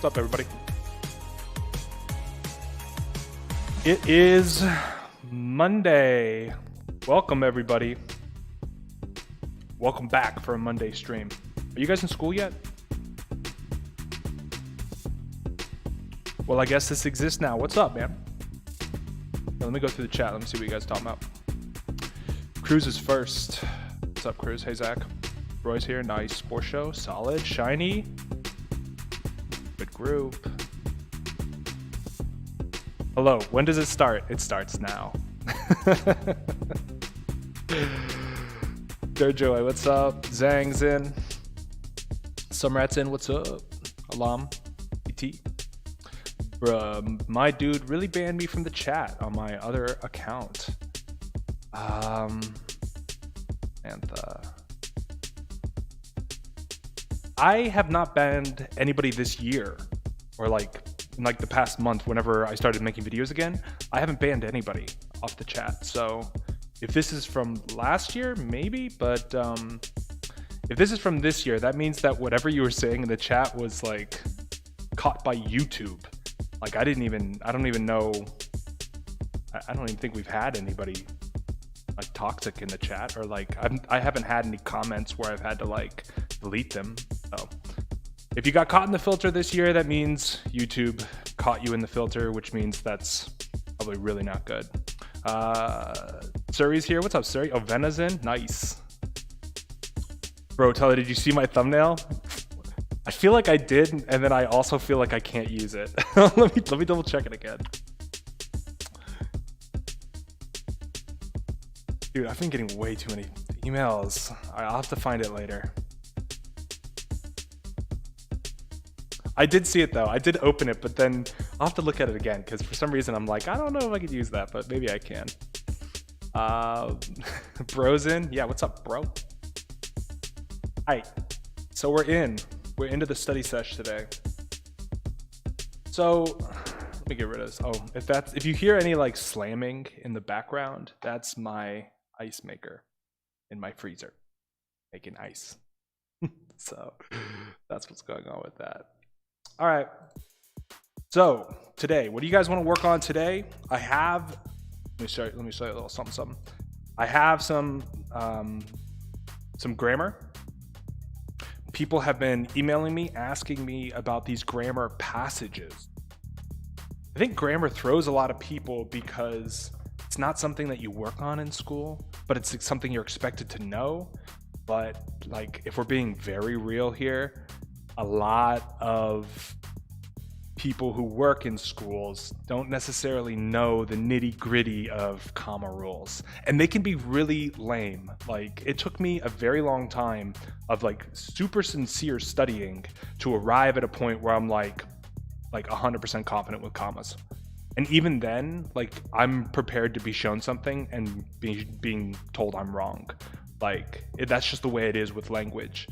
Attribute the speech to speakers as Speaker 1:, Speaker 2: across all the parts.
Speaker 1: What's up, everybody? It is Monday. Welcome, everybody. Welcome back for a Monday stream. Are you guys in school yet? Well, I guess this exists now. What's up, man? Now, let me go through the chat. Let me see what you guys are talking about. Cruz is first. What's up, Cruz? Hey, Zach. Roy's here. Nice. Sports show. Solid. Shiny. Good group. Hello. When does it start? It starts now. Joy, what's up? Zhang's in. Sumrat's in. What's up? Alam. ET. Bruh, my dude really banned me from the chat on my other account. Antha. I have not banned anybody this year, or in the past month whenever I started making videos again. I haven't banned anybody off the chat. So if this is from last year, maybe, but if this is from this year, that means that whatever you were saying in the chat was like caught by YouTube. Like I don't even know. I don't even think we've had anybody like toxic in the chat, or like I haven't had any comments where I've had to like delete them. So if you got caught in the filter this year, that means YouTube caught you in the filter, which means that's probably really not good. Suri's here. What's up, Suri? Oh, Vena's in. Nice. Bro, Tully, did you see my thumbnail? I feel like I did, and then I also feel like I can't use it. let me double check it again. Dude, I've been getting way too many emails. I'll have to find it later. I did see it though. I did open it, but then I'll have to look at it again because for some reason I'm like, I don't know if I could use that, but maybe I can. Bro's in. Yeah, what's up, bro? Alright, so we're into the study sesh today. So let me get rid of this. Oh, if you hear any like slamming in the background, that's my ice maker in my freezer making ice. So that's what's going on with that. All right. So today, what do you guys want to work on today? I have. Let me show you a little something. I have some grammar. People have been emailing me, asking me about these grammar passages. I think grammar throws a lot of people because it's not something that you work on in school, but it's something you're expected to know. But like, if we're being very real here, a lot of people who work in schools don't necessarily know the nitty-gritty of comma rules, and they can be really lame. Like, it took me a very long time of like super sincere studying to arrive at a point where I'm like 100% confident with commas. And even then, like, I'm prepared to be shown something and being told I'm wrong. Like, that's just the way it is with language.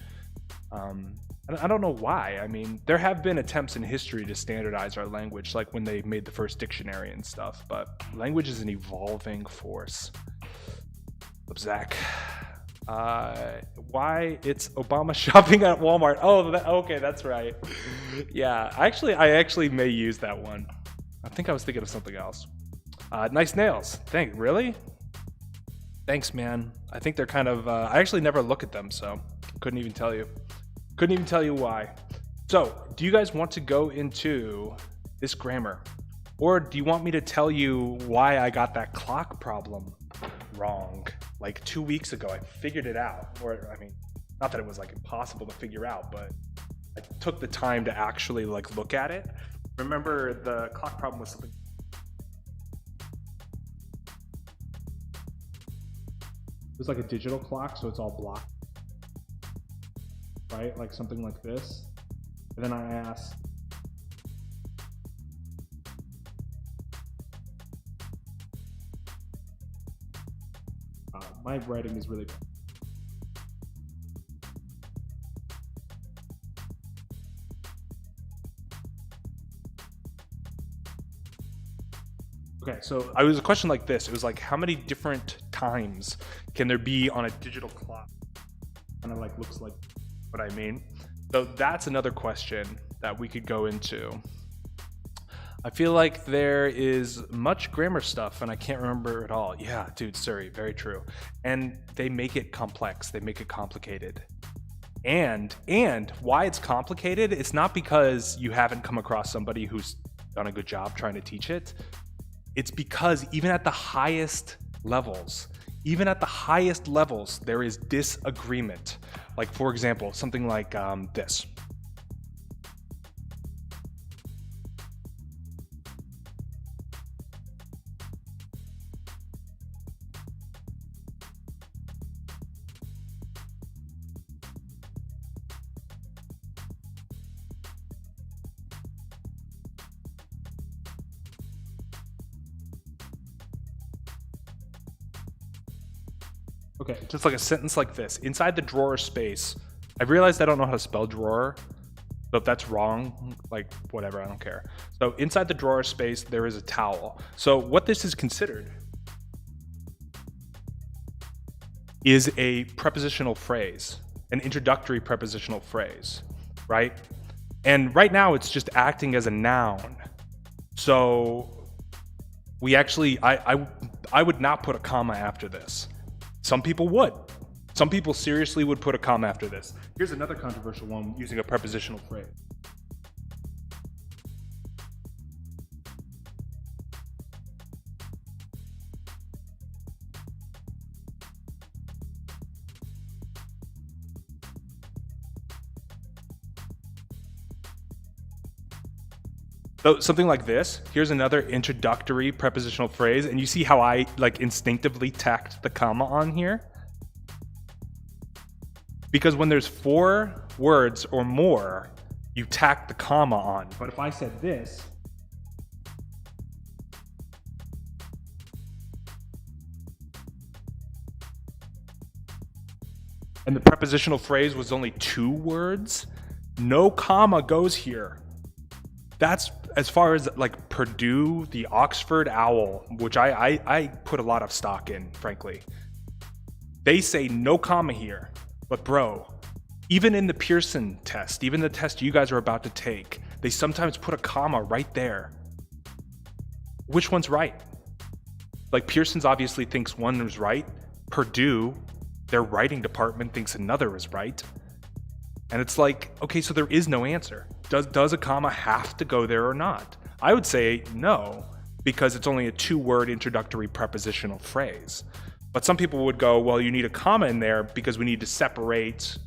Speaker 1: I don't know why. I mean, there have been attempts in history to standardize our language, like when they made the first dictionary and stuff, but language is an evolving force. What's Zach? Why it's Obama shopping at Walmart? Oh, okay, that's right. Yeah, I actually may use that one. I think I was thinking of something else. Nice nails. Really? Thanks, man. I think they're kind of, I actually never look at them, so couldn't even tell you. Couldn't even tell you why. So, do you guys want to go into this grammar? Or do you want me to tell you why I got that clock problem wrong? Like 2 weeks ago, I figured it out. Or, I mean, not that it was like impossible to figure out, but I took the time to actually like look at it. Remember, the clock problem was something. It was like a digital clock, so it's all blocked. Right, like something like this. And then I asked, my writing is really bad. Okay, so I was a question like this. It was like, how many different times can there be on a digital clock? Kind of like looks like what I mean. So that's another question that we could go into. I feel like there is much grammar stuff and I can't remember it all. Yeah, dude, sorry, very true. And they make it complex, they make it complicated. And why it's complicated, it's not because you haven't come across somebody who's done a good job trying to teach it. It's because even at the highest levels, there is disagreement. Like, for example, something like this. Okay, just like a sentence like this. Inside the drawer space, I realized I don't know how to spell drawer, so if that's wrong, like whatever, I don't care. So inside the drawer space, there is a towel. So what this is considered is a prepositional phrase, an introductory prepositional phrase, right? And right now it's just acting as a noun. So we actually, I would not put a comma after this. Some people would. Some people seriously would put a comma after this. Here's another controversial one using a prepositional phrase. So something like this. Here's another introductory prepositional phrase, and you see how I like instinctively tacked the comma on here? Because when there's 4 words or more, you tack the comma on. But if I said this, and the prepositional phrase was only 2 words, no comma goes here. That's as far as like Purdue, the Oxford Owl, which I put a lot of stock in, frankly. They say no comma here. But bro, even in the Pearson test, even the test you guys are about to take, they sometimes put a comma right there. Which one's right? Like Pearson's obviously thinks one is right. Purdue, their writing department thinks another is right. And it's like, okay, so there is no answer. Does a comma have to go there or not? I would say no, because it's only a 2-word introductory prepositional phrase. But some people would go, well, you need a comma in there because we need to separate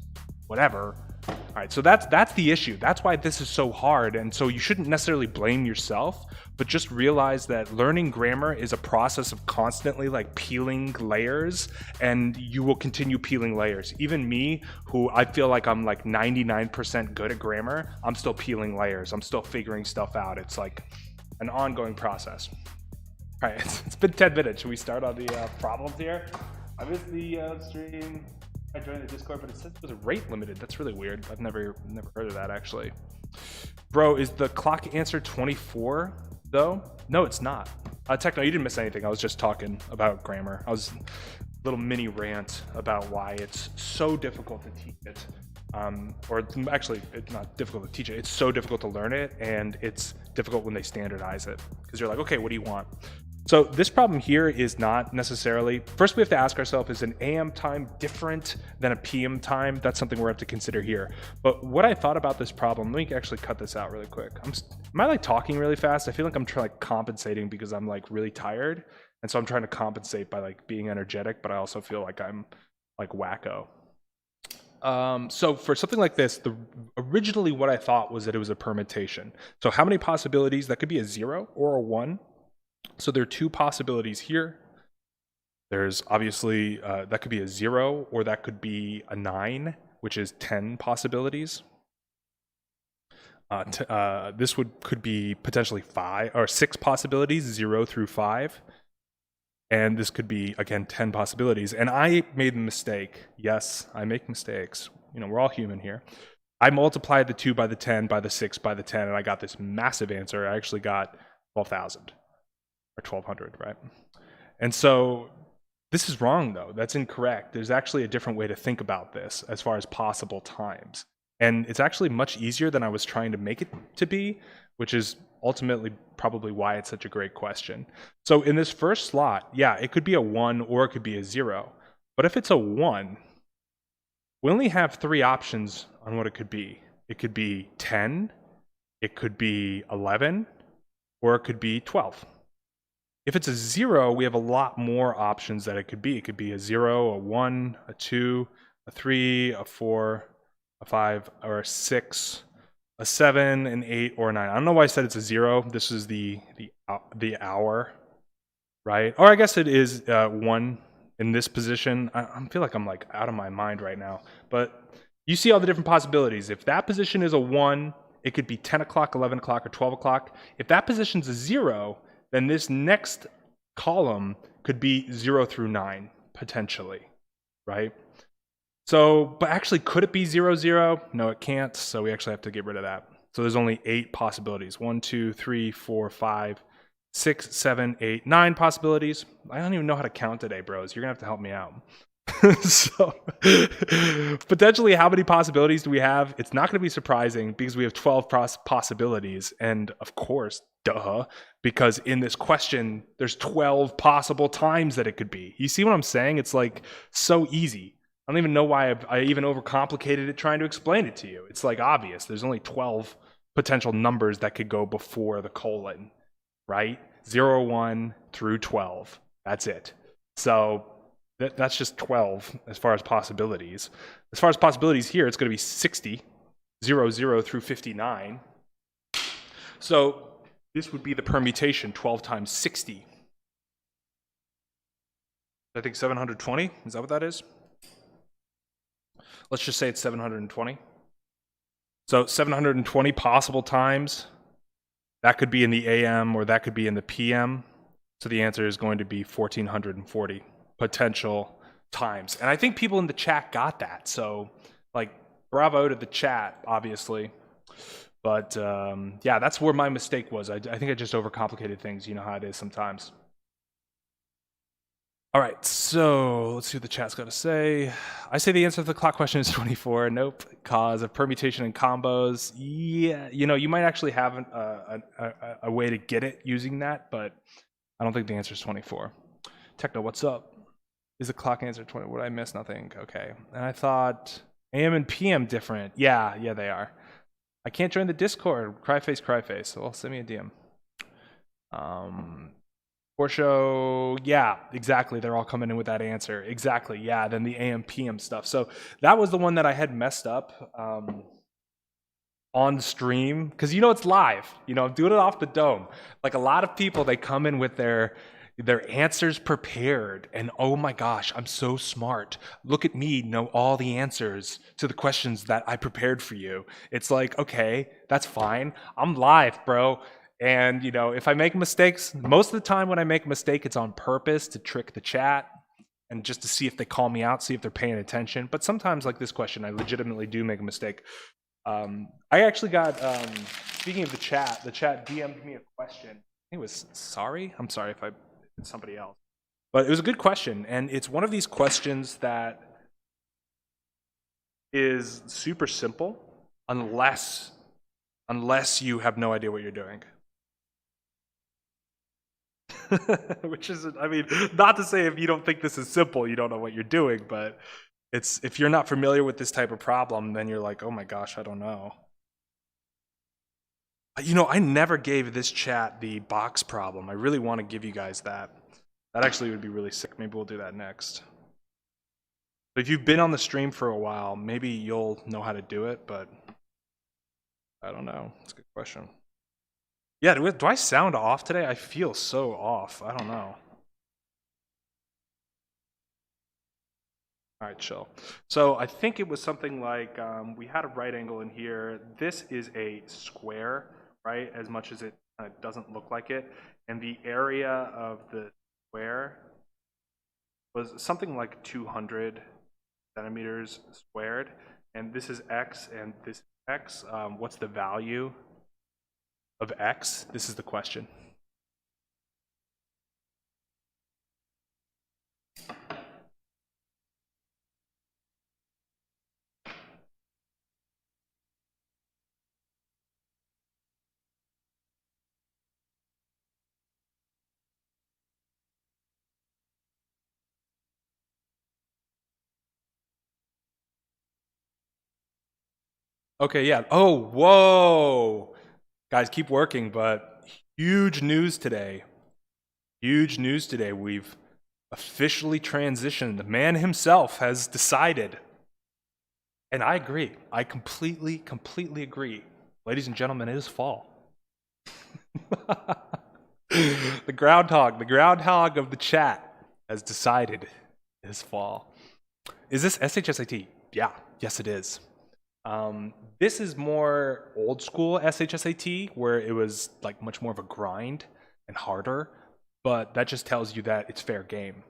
Speaker 1: whatever. All right, so that's the issue. That's why this is so hard. And so you shouldn't necessarily blame yourself, but just realize that learning grammar is a process of constantly like peeling layers, and you will continue peeling layers. Even me, who I feel like I'm like 99% good at grammar, I'm still peeling layers. I'm still figuring stuff out. It's like an ongoing process. All right, it's been 10 minutes. Should we start on the problems here? I missed the stream. I joined the Discord, but it said it was rate limited. That's really weird. I've never heard of that, actually. Bro, is the clock answer 24, though? No, it's not. Techno, you didn't miss anything. I was just talking about grammar. I was a little mini rant about why it's so difficult to teach it. Or actually, it's not difficult to teach it. It's so difficult to learn it, and it's difficult when they standardize it. Because you're like, okay, what do you want? So this problem here is not necessarily, first we have to ask ourselves, is an AM time different than a PM time? That's something we're going to have to consider here. But what I thought about this problem, let me actually cut this out really quick. Am I like talking really fast? I feel like I'm trying like compensating because I'm like really tired. And so I'm trying to compensate by like being energetic, but I also feel like I'm like wacko. So for something like this, originally what I thought was that it was a permutation. So how many possibilities? That could be a 0 or a 1. So there are 2 possibilities here. There's obviously, that could be a 0 or that could be a 9, which is 10 possibilities. This could be potentially 5 or 6 possibilities, 0 through 5. And this could be, again, 10 possibilities. And I made a mistake. Yes, I make mistakes. You know, we're all human here. I multiplied the 2 by the 10, by the 6, by the 10, and I got this massive answer. I actually got 12,000 or 1,200, right? And so this is wrong, though. That's incorrect. There's actually a different way to think about this as far as possible times. And it's actually much easier than I was trying to make it to be, which is ultimately probably why it's such a great question. So in this first slot, yeah, it could be a 1 or it could be a 0. But if it's a 1, we only have 3 options on what it could be. It could be 10, it could be 11, or it could be 12. If it's a 0, we have a lot more options that it could be. It could be a 0, a 1, a 2, a 3, a 4, a 5, or a 6, a 7, an 8, or a 9. I don't know why I said it's a 0. This is the hour, right? Or I guess it is 1 in this position. I feel like I'm like out of my mind right now. But you see all the different possibilities. If that position is a 1, it could be 10 o'clock, 11 o'clock, or 12 o'clock. If that position's a 0, then this next column could be 0 through 9, potentially, right? So, but actually, could it be 0, 0? No, it can't, so we actually have to get rid of that. So there's only 8 possibilities. 1, 2, 3, 4, 5, 6, 7, 8, 9 possibilities. I don't even know how to count today, bros. You're gonna have to help me out. So potentially, how many possibilities do we have? It's not going to be surprising because we have 12 possibilities. And of course, duh, because in this question, there's 12 possible times that it could be. You see what I'm saying? It's like so easy. I don't even know why I even overcomplicated it trying to explain it to you. It's like obvious. There's only 12 potential numbers that could go before the colon, right? 0, 1 through 12. That's it. So that's just 12 as far as possibilities. As far as possibilities here, it's going to be 60, 0, 0 through 59. So this would be the permutation, 12 times 60. I think 720, is that what that is? Let's just say it's 720. So 720 possible times. That could be in the AM or that could be in the PM. So the answer is going to be 1440 potential times. And I think people in the chat got that. So like bravo to the chat, obviously. But yeah, that's where my mistake was. I think I just overcomplicated things. You know how it is sometimes. All right, so let's see what the chat's got to say. I say the answer to the clock question is 24. Nope. Cause of permutation and combos. Yeah, you know, you might actually have a way to get it using that, but I don't think the answer is 24. Techno, what's up? Is the clock answer 20? What did I miss? Nothing. Okay. And I thought AM and PM different. Yeah, they are. I can't join the Discord. Cryface. Well, send me a DM. Porsche, yeah, exactly. They're all coming in with that answer. Exactly, yeah. Then the AM PM stuff. So that was the one that I had messed up on stream because you know it's live. You know, I'm doing it off the dome. Like a lot of people, they come in with their answers prepared, and oh my gosh, I'm so smart. Look at me, know all the answers to the questions that I prepared for you. It's like, okay, that's fine. I'm live, bro. And, you know, if I make mistakes, most of the time when I make a mistake, it's on purpose to trick the chat and just to see if they call me out, see if they're paying attention. But sometimes, like this question, I legitimately do make a mistake. I actually got, speaking of the chat DM'd me a question. I think it was sorry. I'm sorry if it's somebody else. But it was a good question. And it's one of these questions that is super simple unless you have no idea what you're doing. Which is, I mean, not to say if you don't think this is simple, you don't know what you're doing, but it's if you're not familiar with this type of problem, then you're like, oh my gosh, I don't know. You know, I never gave this chat the box problem. I really want to give you guys that. That actually would be really sick. Maybe we'll do that next. But if you've been on the stream for a while, maybe you'll know how to do it, but I don't know. It's a good question. Yeah, do I sound off today? I feel so off. I don't know. All right, chill. So I think it was something like we had a right angle in here. This is a square, right? As much as it doesn't look like it. And the area of the square was something like 200 centimeters squared. And this is x and this is x. What's the value of x? This is the question. Okay, yeah. Oh, whoa. Guys, keep working, but huge news today. Huge news today. We've officially transitioned. The man himself has decided. And I agree. I completely agree. Ladies and gentlemen, it is fall. the groundhog of the chat has decided it is fall. Is this SHSAT? Yeah, yes it is. This is more old school SHSAT, where it was like much more of a grind and harder, but that just tells you that it's fair game.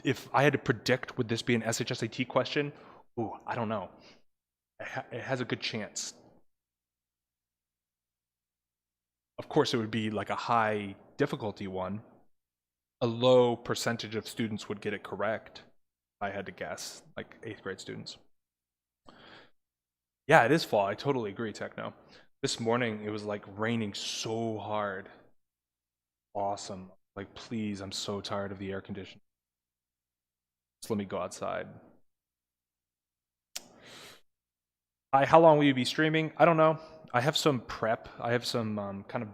Speaker 1: If I had to predict, would this be an SHSAT question? Ooh, I don't know. It has a good chance. Of course, it would be like a high difficulty one. A low percentage of students would get it correct, if I had to guess, like 8th grade students. Yeah, it is fall. I totally agree, Techno. This morning, it was like raining so hard. Awesome. Like, please, I'm so tired of the air conditioning. Just let me go outside. How long will you be streaming? I don't know. I have some prep. I have some kind of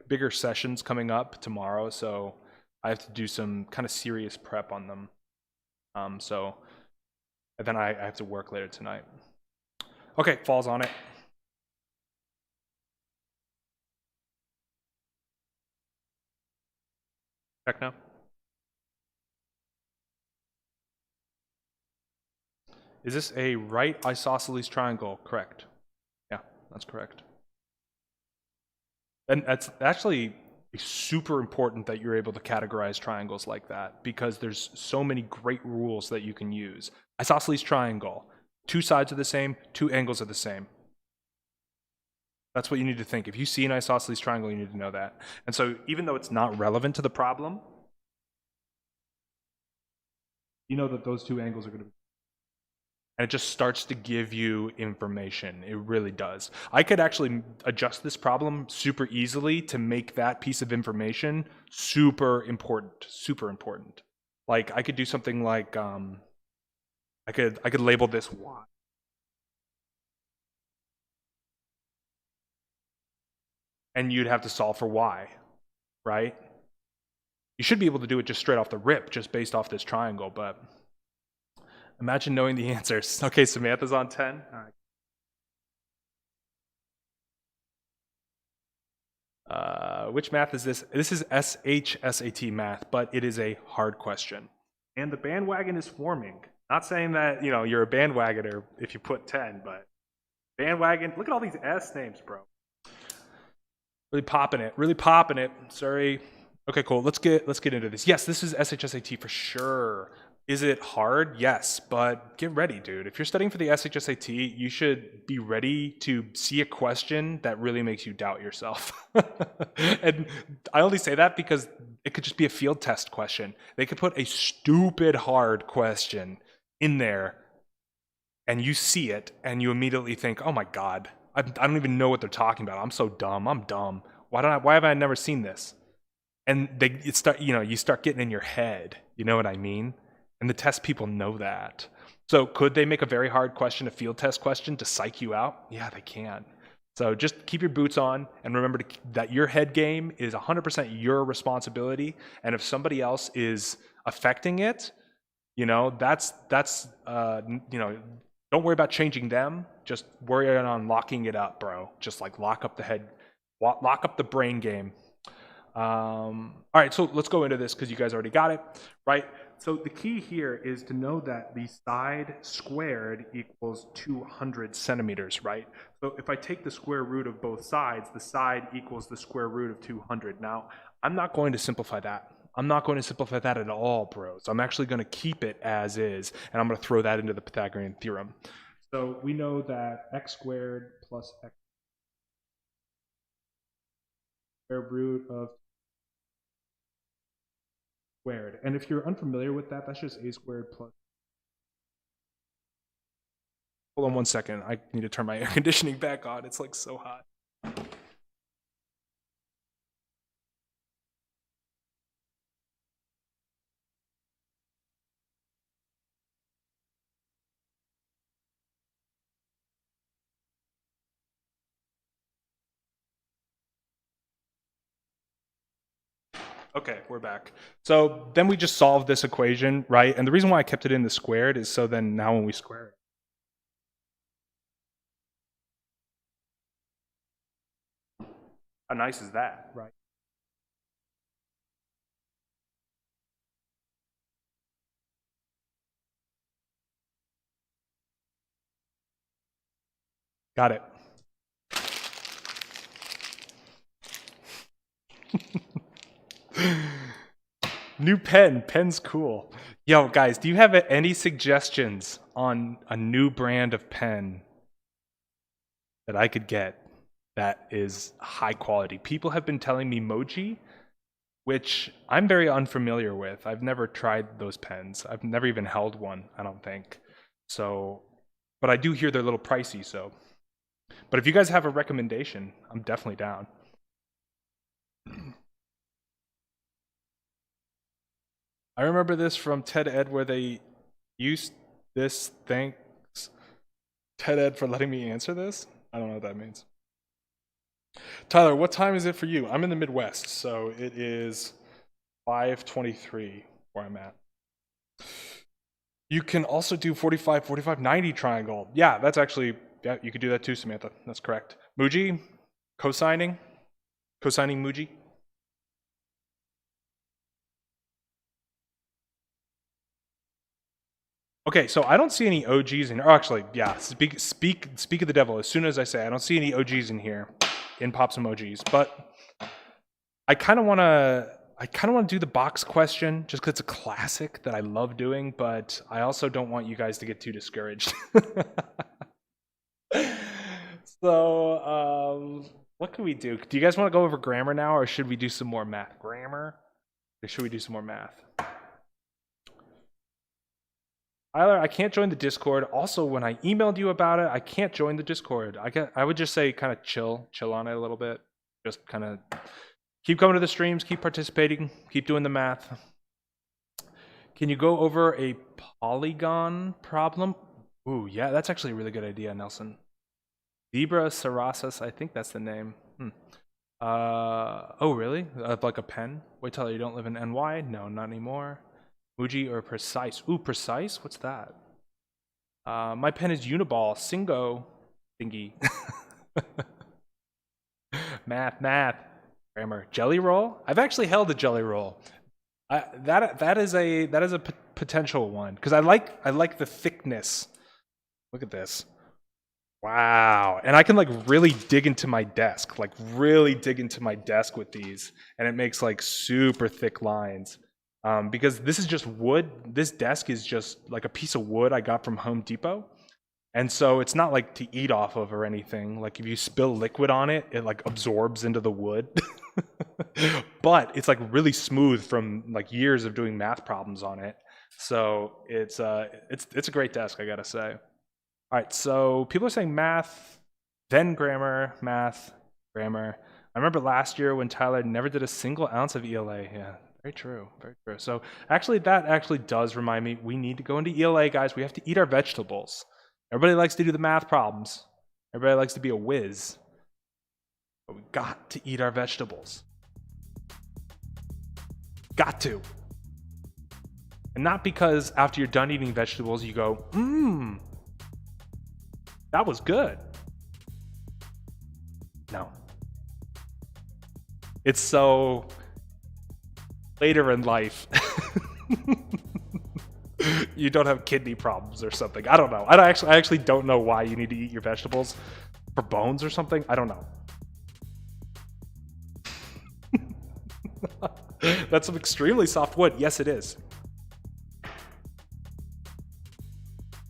Speaker 1: bigger sessions coming up tomorrow, so I have to do some kind of serious prep on them. And then I have to work later tonight. Okay, falls on it. Techno. Is this a right isosceles triangle? Correct. Yeah, that's correct. And that's actually super important that you're able to categorize triangles like that, because there's so many great rules that you can use. Isosceles triangle, 2 sides are the same, 2 angles are the same. That's what you need to think. If you see an isosceles triangle, you need to know that. And so even though it's not relevant to the problem, you know that those 2 angles are going to be, and it just starts to give you information. It really does. I could actually adjust this problem super easily to make that piece of information super important. Like I could do something like I could label this Y. And you'd have to solve for Y, right? You should be able to do it just straight off the rip, just based off this triangle, but imagine knowing the answers. Okay, Samantha's on 10. All right. Which math is this? This is SHSAT math, but it is a hard question. And the bandwagon is forming. Not saying that, you're a bandwagoner if you put 10, but bandwagon, look at all these S names, bro. Really popping it. Sorry. Okay, cool. Let's get into this. Yes, this is SHSAT for sure. Is it hard? Yes, but get ready, dude. If you're studying for the SHSAT, you should be ready to see a question that really makes you doubt yourself. And I only say that because it could just be a field test question. They could put a stupid hard question in there and you see it and you immediately think, oh my God, I don't even know what they're talking about. I'm so dumb. I'm dumb. Why have I never seen this? And you start getting in your head. You know what I mean? And the test people know that. So could they make a very hard question, a field test question, to psych you out? Yeah, they can. So just keep your boots on and remember that your head game is 100% your responsibility. And if somebody else is affecting it, that's don't worry about changing them. Just worry on locking it up, bro. Just like lock up the head, lock up the brain game. All right, so let's go into this because you guys already got it, right? So the key here is to know that the side squared equals 200 centimeters, right? So if I take the square root of both sides, the side equals the square root of 200. Now, I'm not going to simplify that. I'm not going to simplify that at all, bros. I'm actually going to keep it as is, and I'm going to throw that into the Pythagorean theorem. So we know that x squared plus x square root of squared. And if you're unfamiliar with that, that's just a squared plus. Hold on 1 second. I need to turn my air conditioning back on. It's like so hot. Okay, we're back. So then we just solved this equation, right? And the reason why I kept it in the squared is so then now when we square it. How nice is that, right? Got it. New pen. Pen's cool. Yo, guys, do you have any suggestions on a new brand of pen that I could get that is high quality? People have been telling me Moji, which I'm very unfamiliar with. I've never tried those pens. I've never even held one, I don't think. So, but I do hear they're a little pricey, so. But if you guys have a recommendation, I'm definitely down. I remember this from TED Ed where they used this. Thanks, TED Ed, for letting me answer this. I don't know what that means. Tyler, what time is it for you? I'm in the Midwest, so it is 5:23 where I'm at. You can also do 45, 45, 90 triangle. Yeah, that's actually, yeah, you could do that too, Samantha. That's correct. Muji, co-signing Muji. Okay, so I don't see any OGs in here. Oh, actually, yeah. Speak of the devil. As soon as I say, I don't see any OGs in here, in Pops emojis. But I kind of want to do the box question just because it's a classic that I love doing. But I also don't want you guys to get too discouraged. So, what can we do? Do you guys want to go over grammar now, or should we do some more math? Grammar, or should we do some more math? Tyler, I can't join the Discord. Also, when I emailed you about it, I can't join the Discord. I would just say kind of chill on it a little bit. Just kind of keep coming to the streams, keep participating, keep doing the math. Can you go over a polygon problem? Ooh, yeah, that's actually a really good idea, Nelson. Zebra Sarasas, I think that's the name. Oh, really? Like a pen? Wait till you don't live in NY? No, not anymore. Muji or Precise? Ooh, Precise? What's that? My pen is Uniball, Singo, thingy. Math, grammar, Jelly Roll. I've actually held a Jelly Roll. That is a potential one because I like the thickness. Look at this. Wow, and I can like really dig into my desk, with these, and it makes like super thick lines. Because this is just wood. This desk is just like a piece of wood I got from Home Depot. And so it's not like to eat off of or anything. Like if you spill liquid on it, it like absorbs into the wood. But it's like really smooth from like years of doing math problems on it. So it's a great desk, I gotta say. All right, so people are saying math, then grammar, math, grammar. I remember last year when Tyler never did a single ounce of ELA. Yeah. Very true, very true. So actually, that actually does remind me, we need to go into ELA, guys. We have to eat our vegetables. Everybody likes to do the math problems. Everybody likes to be a whiz. But we got to eat our vegetables. Got to. And not because after you're done eating vegetables, you go, that was good. No. It's so later in life. You don't have kidney problems or something. I don't know. I actually don't know why you need to eat your vegetables. For bones or something? I don't know. That's some extremely soft wood. Yes, it is.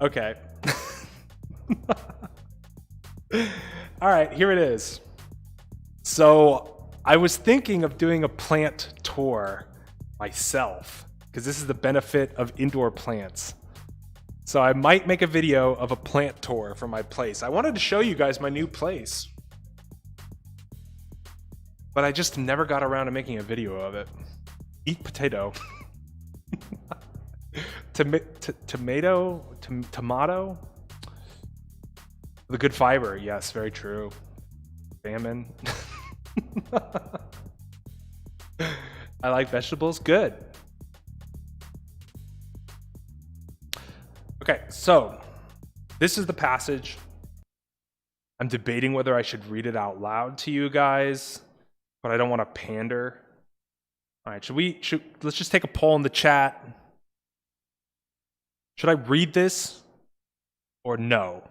Speaker 1: Okay. All right, here it is. So I was thinking of doing a plant tour myself because this is the benefit of indoor plants. So I might make a video of a plant tour for my place. I wanted to show you guys my new place, but I just never got around to making a video of it. Eat potato. Tomato? The good fiber, yes, very true. Salmon. I like vegetables. Good. Okay, so this is the passage. I'm debating whether I should read it out loud to you guys, but I don't want to pander. All right, let's just take a poll in the chat. Should I read this or no?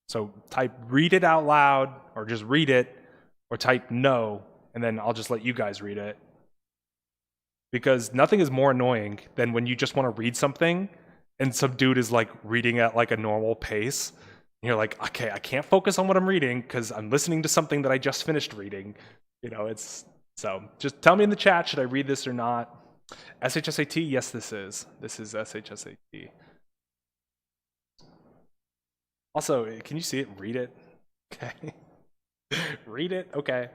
Speaker 1: So type read it out loud or just read it, or type no, and then I'll just let you guys read it. Because nothing is more annoying than when you just want to read something and some dude is like reading at like a normal pace. And you're like, okay, I can't focus on what I'm reading because I'm listening to something that I just finished reading. So just tell me in the chat, should I read this or not? SHSAT, yes, this is. This is SHSAT. Also, can you see it? Read it. Okay. Read it. Okay.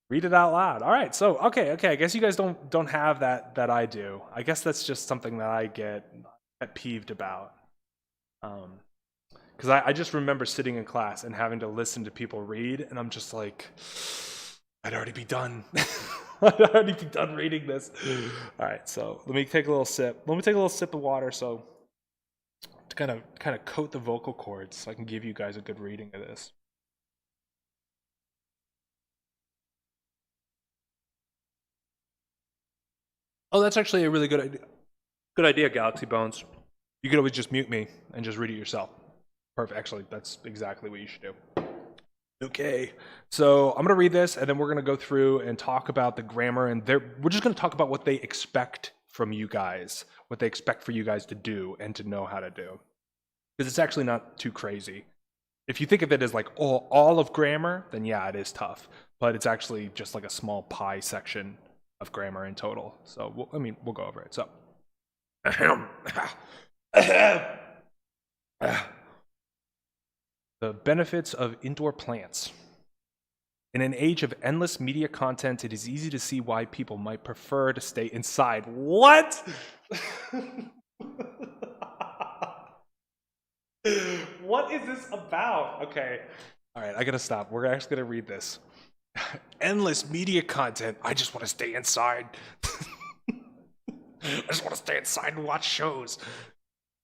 Speaker 1: Read it out loud. All right. So, okay. I guess you guys don't have that I do. I guess that's just something that I get peeved about. Because I just remember sitting in class and having to listen to people read, and I'm just like, I'd already be done. I'd already be done reading this. All right. So let me take a little sip. Let me take a little sip of water so to kind of coat the vocal cords so I can give you guys a good reading of this. Oh, that's actually a really good idea, Galaxy Bones. You could always just mute me and just read it yourself. Perfect. Actually, that's exactly what you should do. Okay, so I'm going to read this, and then we're going to go through and talk about the grammar, and we're just going to talk about what they expect from you guys, what they expect for you guys to do and to know how to do. Because it's actually not too crazy. If you think of it as like all of grammar, then yeah, it is tough. But it's actually just like a small pie section of grammar in total. So, we'll go over it. So, the benefits of indoor plants. In an age of endless media content, it is easy to see why people might prefer to stay inside. What? What is this about? Okay. All right, I gotta stop. We're actually gonna read this. Endless media content. I just want to stay inside. I just want to stay inside and watch shows.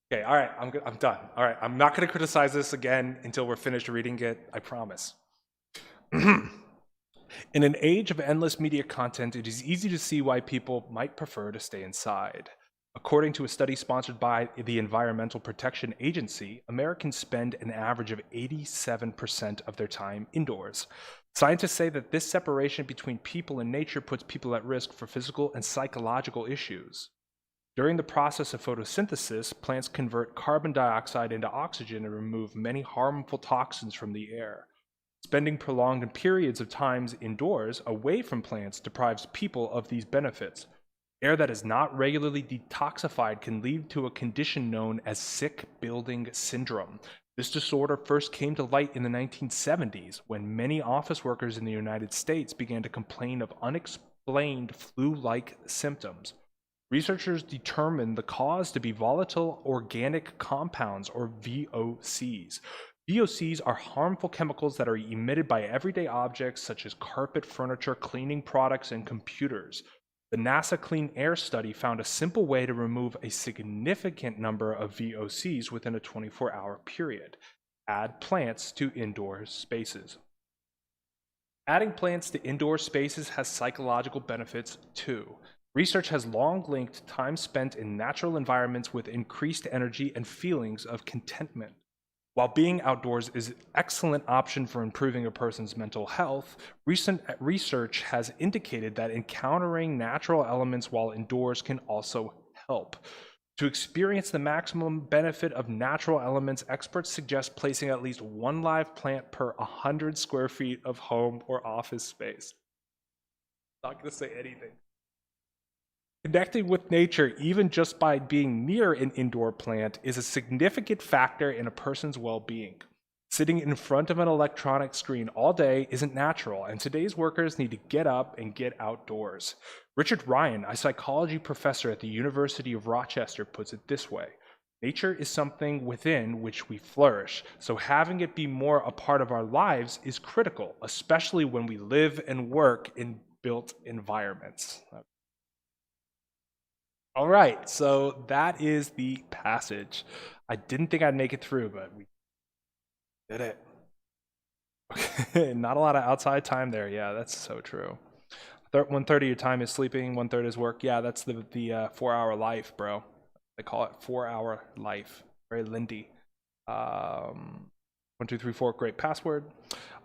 Speaker 1: Okay, all right, I'm done. All right, I'm not going to criticize this again until we're finished reading it, I promise. In an age of endless media content, it is easy to see why people might prefer to stay inside. According to a study sponsored by the Environmental Protection Agency, Americans spend an average of 87% of their time indoors. Scientists say that this separation between people and nature puts people at risk for physical and psychological issues. During the process of photosynthesis, plants convert carbon dioxide into oxygen and remove many harmful toxins from the air. Spending prolonged periods of time indoors, away from plants, deprives people of these benefits. Air that is not regularly detoxified can lead to a condition known as sick building syndrome. This disorder first came to light in the 1970s when many office workers in the United States began to complain of unexplained flu-like symptoms. Researchers determined the cause to be volatile organic compounds, or VOCs. VOCs are harmful chemicals that are emitted by everyday objects such as carpet, furniture, cleaning products, and computers. The NASA Clean Air study found a simple way to remove a significant number of VOCs within a 24-hour period. Add plants to indoor spaces. Adding plants to indoor spaces has psychological benefits too. Research has long linked time spent in natural environments with increased energy and feelings of contentment. While being outdoors is an excellent option for improving a person's mental health, recent research has indicated that encountering natural elements while indoors can also help. To experience the maximum benefit of natural elements, experts suggest placing at least one live plant per 100 square feet of home or office space. Not going to say anything. Connecting with nature, even just by being near an indoor plant, is a significant factor in a person's well-being. Sitting in front of an electronic screen all day isn't natural, and today's workers need to get up and get outdoors. Richard Ryan, a psychology professor at the University of Rochester, puts it this way: nature is something within which we flourish, so having it be more a part of our lives is critical, especially when we live and work in built environments. All right, so that is the passage. I didn't think I'd make it through, but we did it. Okay, not a lot of outside time there. Yeah, that's so true. 1/3 of your time is sleeping, 1/3 is work. Yeah, that's the 4-hour life, bro. They call it 4-hour life. Very Lindy. 1, 2, 3, 4. Great password.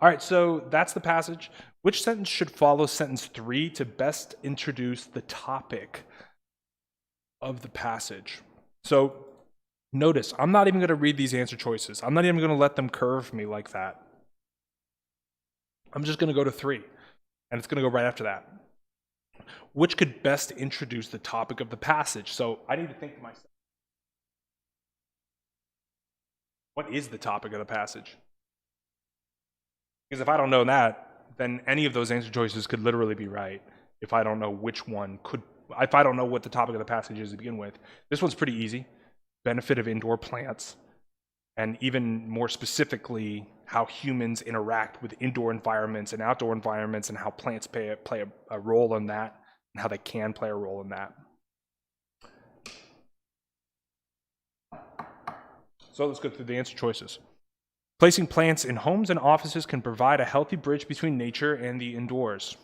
Speaker 1: All right, so that's the passage. Which sentence should follow sentence 3 to best introduce the topic of the passage? So notice, I'm not even going to read these answer choices. I'm not even going to let them curve me like that. I'm just going to go to 3, and it's going to go right after that. Which could best introduce the topic of the passage? So I need to think to myself, what is the topic of the passage? Because if I don't know that, then any of those answer choices could literally be right if I don't know which one could, if I don't know what the topic of the passage is to begin with. This one's pretty easy. Benefit of indoor plants, and even more specifically, how humans interact with indoor environments and outdoor environments, and how plants play a role in that, and how they can play a role in that. So let's go through the answer choices. Placing plants in homes and offices can provide a healthy bridge between nature and the indoors.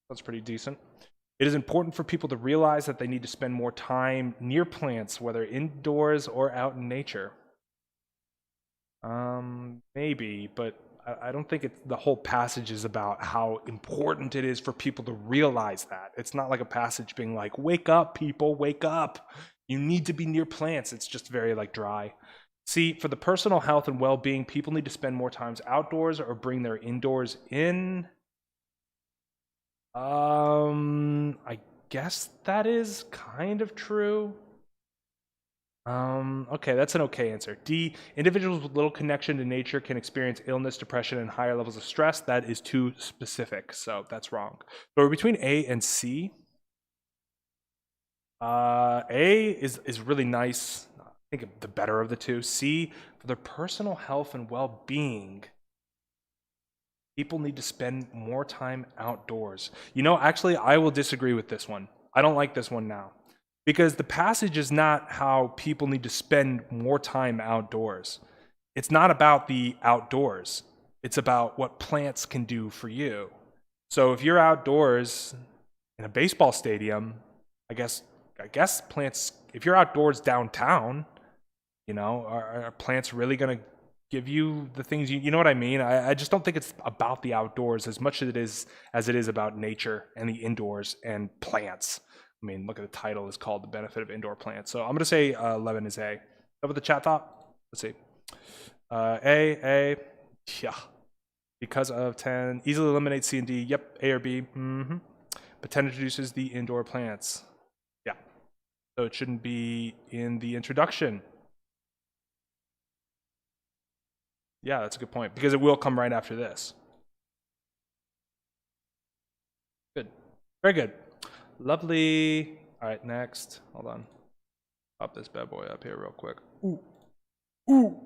Speaker 1: That's pretty decent. It is important for people to realize that they need to spend more time near plants, whether indoors or out in nature. Maybe, but I don't think the whole passage is about how important it is for people to realize that. It's not like a passage being like, wake up, people, wake up. You need to be near plants. It's just very like dry. See, for the personal health and well-being, people need to spend more times outdoors or bring their indoors in. I guess that is kind of true. Okay, that's an okay answer. D, individuals with little connection to nature can experience illness, depression, and higher levels of stress. That is too specific, so that's wrong. So we're between A and C. A is really nice. I think the better of the two. C, for their personal health and well-being, people need to spend more time outdoors. You know, actually, I will disagree with this one. I don't like this one now. Because the passage is not how people need to spend more time outdoors. It's not about the outdoors. It's about what plants can do for you. So if you're outdoors in a baseball stadium, I guess plants, if you're outdoors downtown, you know, are plants really going to give you the things you know what I mean? I just don't think it's about the outdoors as much as it is about nature and the indoors and plants. I mean, look at the title, is called The Benefit of Indoor Plants. So I'm going to say 11 is A. Is that what the chat thought? Let's see. A, yeah. Because of 10, easily eliminate C and D. Yep, A or B. But 10 introduces the indoor plants. Yeah. So it shouldn't be in the introduction. Yeah, that's a good point, because it will come right after this. Good. Very good. Lovely. All right, next. Hold on. Pop this bad boy up here real quick. Ooh. Ooh.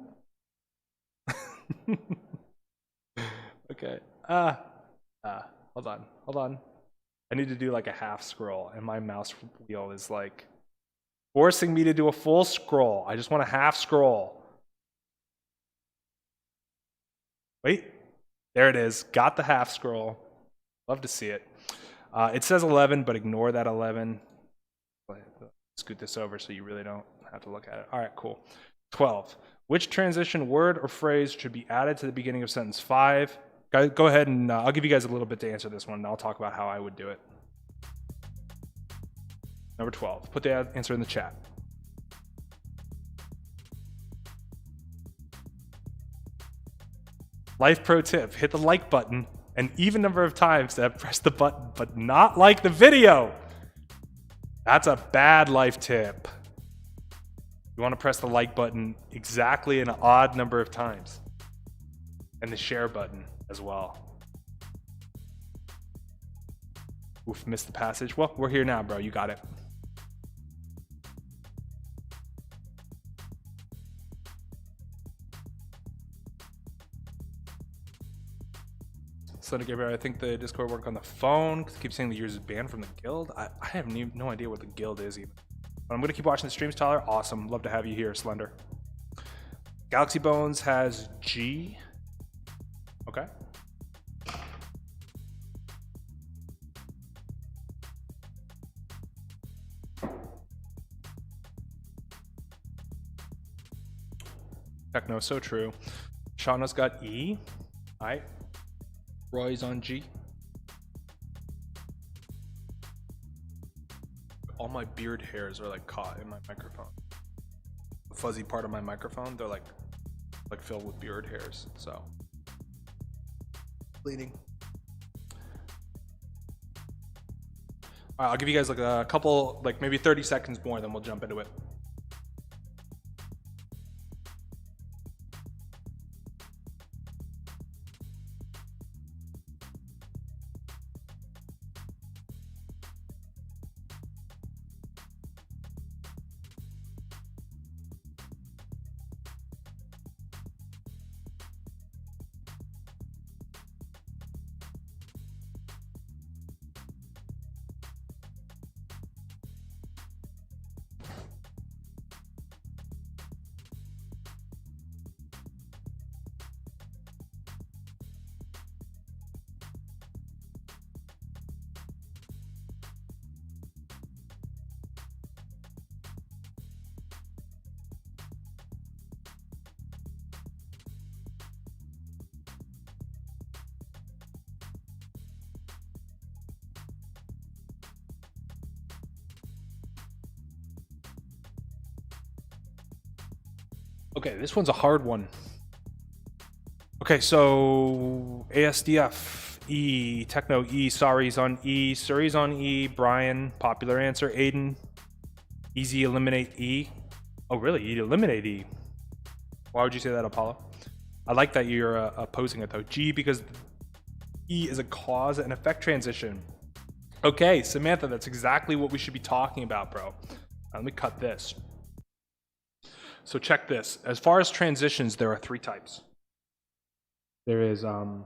Speaker 1: Okay. Hold on. I need to do like a half scroll, and my mouse wheel is like forcing me to do a full scroll. I just want a half scroll. Wait. There it is. Got the half scroll. Love to see it. It says 11, but ignore that 11. Scoot this over so you really don't have to look at it. All right, cool. 12. Which transition word or phrase should be added to the beginning of sentence 5? Go ahead and I'll give you guys a little bit to answer this one, and I'll talk about how I would do it. Number 12. Put the answer in the chat. Life pro tip, hit the like button an even number of times to press the button, but not like the video. That's a bad life tip. You want to press the like button exactly an odd number of times. And the share button as well. Oof, missed the passage. Well, we're here now, bro. You got it. Slender Gamer, I think the Discord work on the phone. Keep saying the user is banned from the guild. I have no idea what the guild is even. But I'm gonna keep watching the streams, Tyler. Awesome, love to have you here, Slender. Galaxy Bones has G. Okay. Techno, so true. Shauna's got E. All right. Roy's on G. All my beard hairs are like caught in my microphone. The fuzzy part of my microphone, they're like filled with beard hairs. So bleeding. All right, I'll give you guys like a couple, like maybe 30 seconds more, then we'll jump into it. Okay, this one's a hard one. Okay, so ASDF, E, Techno, E, Sari's on E, Suri's on E, Brian, popular answer, Aiden, easy eliminate E. Oh really, you'd eliminate E. Why would you say that, Apollo? I like that you're opposing it though. G, because E is a cause and effect transition. Okay, Samantha, that's exactly what we should be talking about, bro. Let me cut this. So check this. As far as transitions, there are 3 types. There is okay,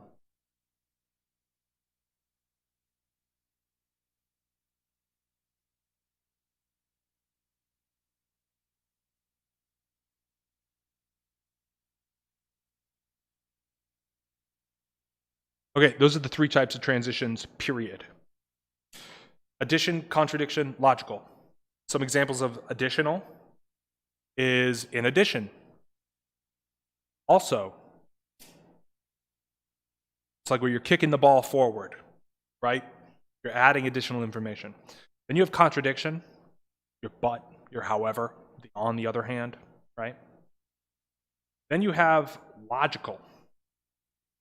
Speaker 1: those are the 3 types of transitions, period. Addition, contradiction, logical. Some examples of additional is in addition. Also, it's like where you're kicking the ball forward, right? You're adding additional information. Then you have contradiction, your but, your however, the on the other hand, right? Then you have logical.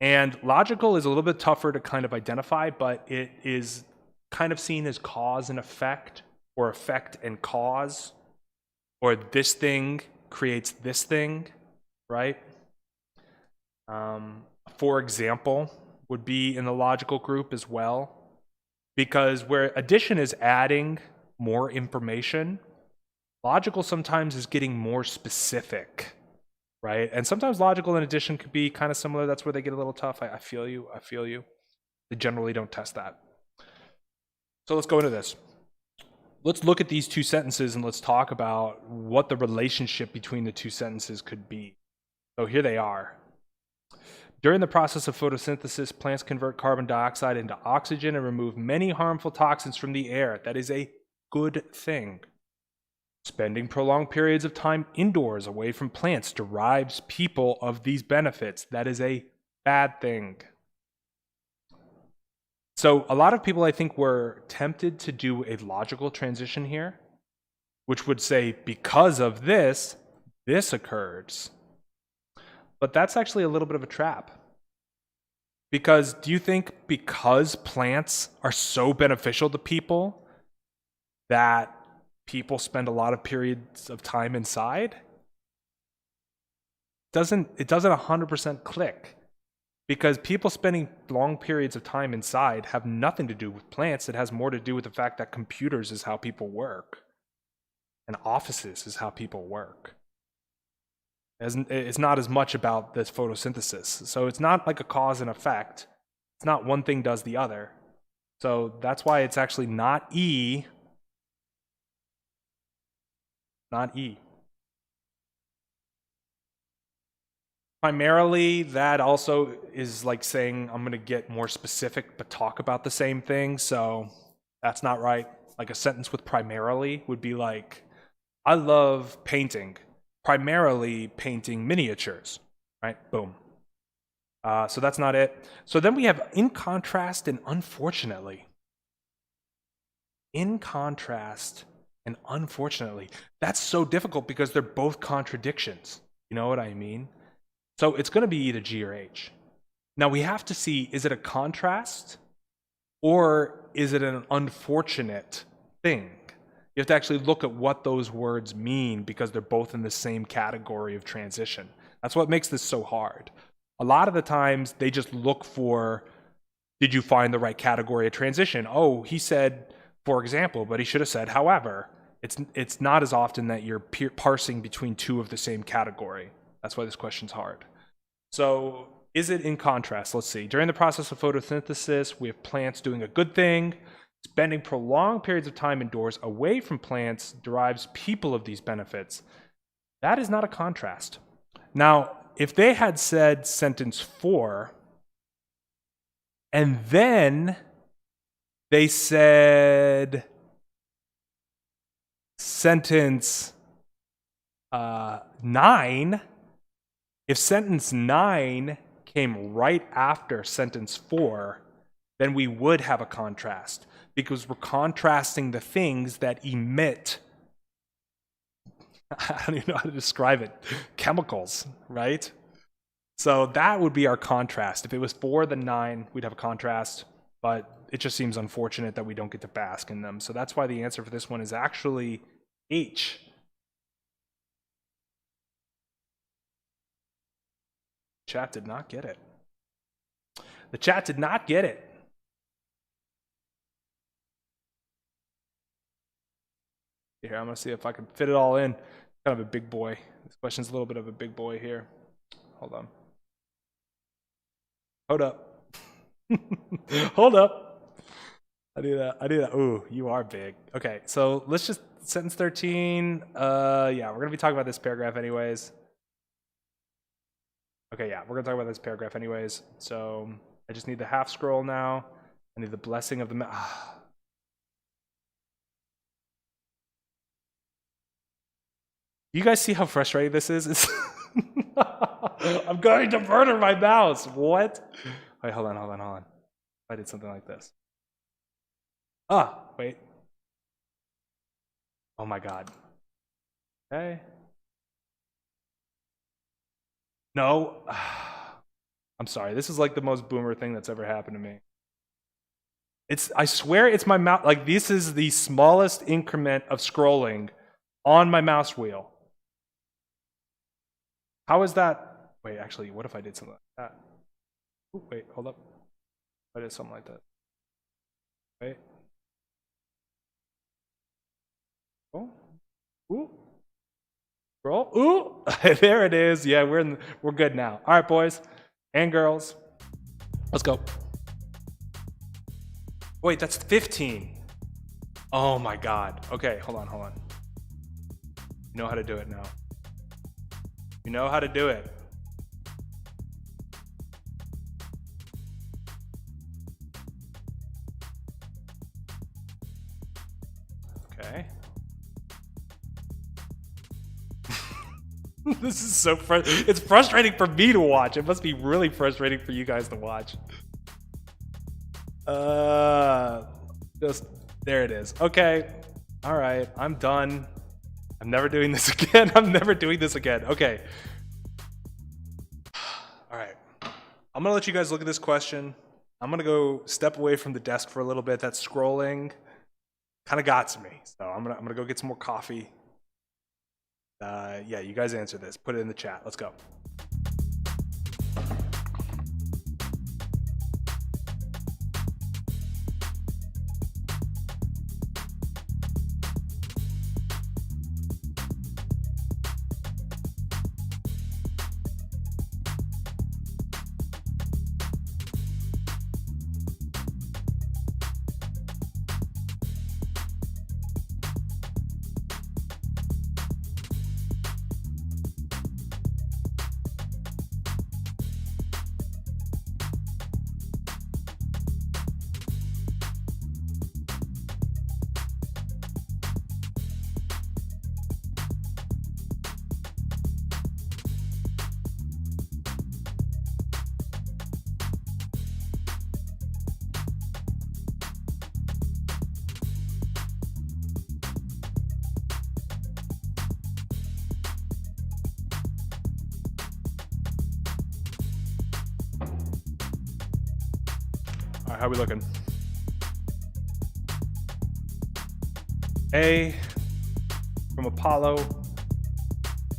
Speaker 1: And logical is a little bit tougher to kind of identify, but it is kind of seen as cause and effect, or effect and cause, or this thing creates this thing, right? For example, would be in the logical group as well, because where addition is adding more information, logical sometimes is getting more specific, right? And sometimes logical and addition could be kind of similar. That's where they get a little tough. I feel you. I feel you. They generally don't test that. So let's go into this. Let's look at these 2 sentences and let's talk about what the relationship between the 2 sentences could be. So here they are. During the process of photosynthesis, plants convert carbon dioxide into oxygen and remove many harmful toxins from the air. That is a good thing. Spending prolonged periods of time indoors away from plants derives people of these benefits. That is a bad thing. So a lot of people, I think, were tempted to do a logical transition here, which would say, because of this, this occurs. But that's actually a little bit of a trap. Because do you think because plants are so beneficial to people that people spend a lot of periods of time inside? It doesn't 100% click. Because people spending long periods of time inside have nothing to do with plants. It has more to do with the fact that computers is how people work. And offices is how people work. It's not as much about this photosynthesis. So it's not like a cause and effect. It's It's not one thing does the other. So that's why it's actually not E. Not E. Primarily, that also is like saying I'm going to get more specific but talk about the same thing. So that's not right. Like a sentence with primarily would be like, I love painting, primarily painting miniatures, right? Boom. So that's not it. So then we have in contrast and unfortunately. In contrast and unfortunately. That's so difficult because they're both contradictions. You know what I mean? So it's going to be either G or H. Now we have to see, is it a contrast or is it an unfortunate thing? You have to actually look at what those words mean because they're both in the same category of transition. That's what makes this so hard. A lot of the times they just look for, did you find the right category of transition? Oh, he said, for example, but he should have said, however. It's not as often that you're parsing between two of the same category. That's why this question's hard. So is it in contrast? Let's see. During the process of photosynthesis, we have plants doing a good thing. Spending prolonged periods of time indoors away from plants derives people of these benefits. That is not a contrast. Now, if they had said sentence 4, and then they said sentence 9, if sentence 9 came right after sentence 4, then we would have a contrast because we're contrasting the things that emit, I don't even know how to describe it, chemicals, right? So that would be our contrast. If it was 4, then 9, we'd have a contrast, but it just seems unfortunate that we don't get to bask in them. So that's why the answer for this one is actually H. Chat did not get it. The chat did not get it. Here, I'm going to see if I can fit it all in. Kind of a big boy. This question's a little bit of a big boy here. Hold on. Hold up. Hold up. I do that. Ooh, you are big. Okay, so let's just, sentence 13. Yeah, we're going to be talking about this paragraph anyways. Okay, yeah, we're going to talk about this paragraph anyways. So I just need the half scroll now. I need the blessing of the... You guys see how frustrating this is? I'm going to murder my mouse. What? Wait, hold on. I did something like this. Wait. Oh my God. Okay. No. I'm sorry. This is like the most boomer thing that's ever happened to me. I swear it's my mouse. Like, this is the smallest increment of scrolling on my mouse wheel. How is that? Wait, actually, what if I did something like that? Ooh, wait, hold up. I did something like that. Wait. Oh. Ooh. Scroll. Ooh. There it is. Yeah, we're good now. All right, boys and girls. Let's go. Wait, that's 15. Oh my God. Okay, hold on. You know how to do it now. You know how to do it. Okay. This is so it's frustrating for me to watch. It must be really frustrating for you guys to watch. Just there it is. Okay. All right. I'm done. I'm never doing this again. Okay. All right. I'm going to let you guys look at this question. I'm going to go step away from the desk for a little bit. That scrolling kind of got to me. So I'm going to go get some more coffee. Yeah, you guys answer this. Put it in the chat. Let's go. right, how we looking? A from Apollo,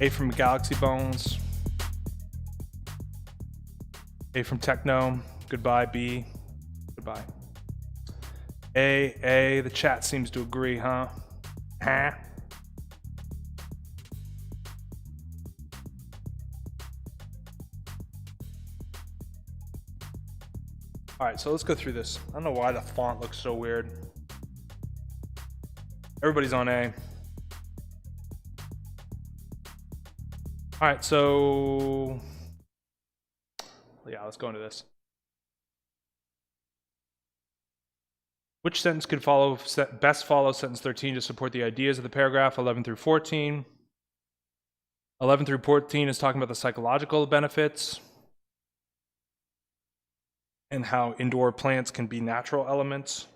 Speaker 1: A from Galaxy Bones, A from Techno, goodbye. B, goodbye. A, the chat seems to agree, huh? Huh? All right, so let's go through this. I don't know why the font looks so weird. Everybody's on A. All right, so yeah, let's go into this. Which sentence could best follow sentence 13 to support the ideas of the paragraph 11 through 14? 11 through 14 is talking about the psychological benefits and how indoor plants can be natural elements.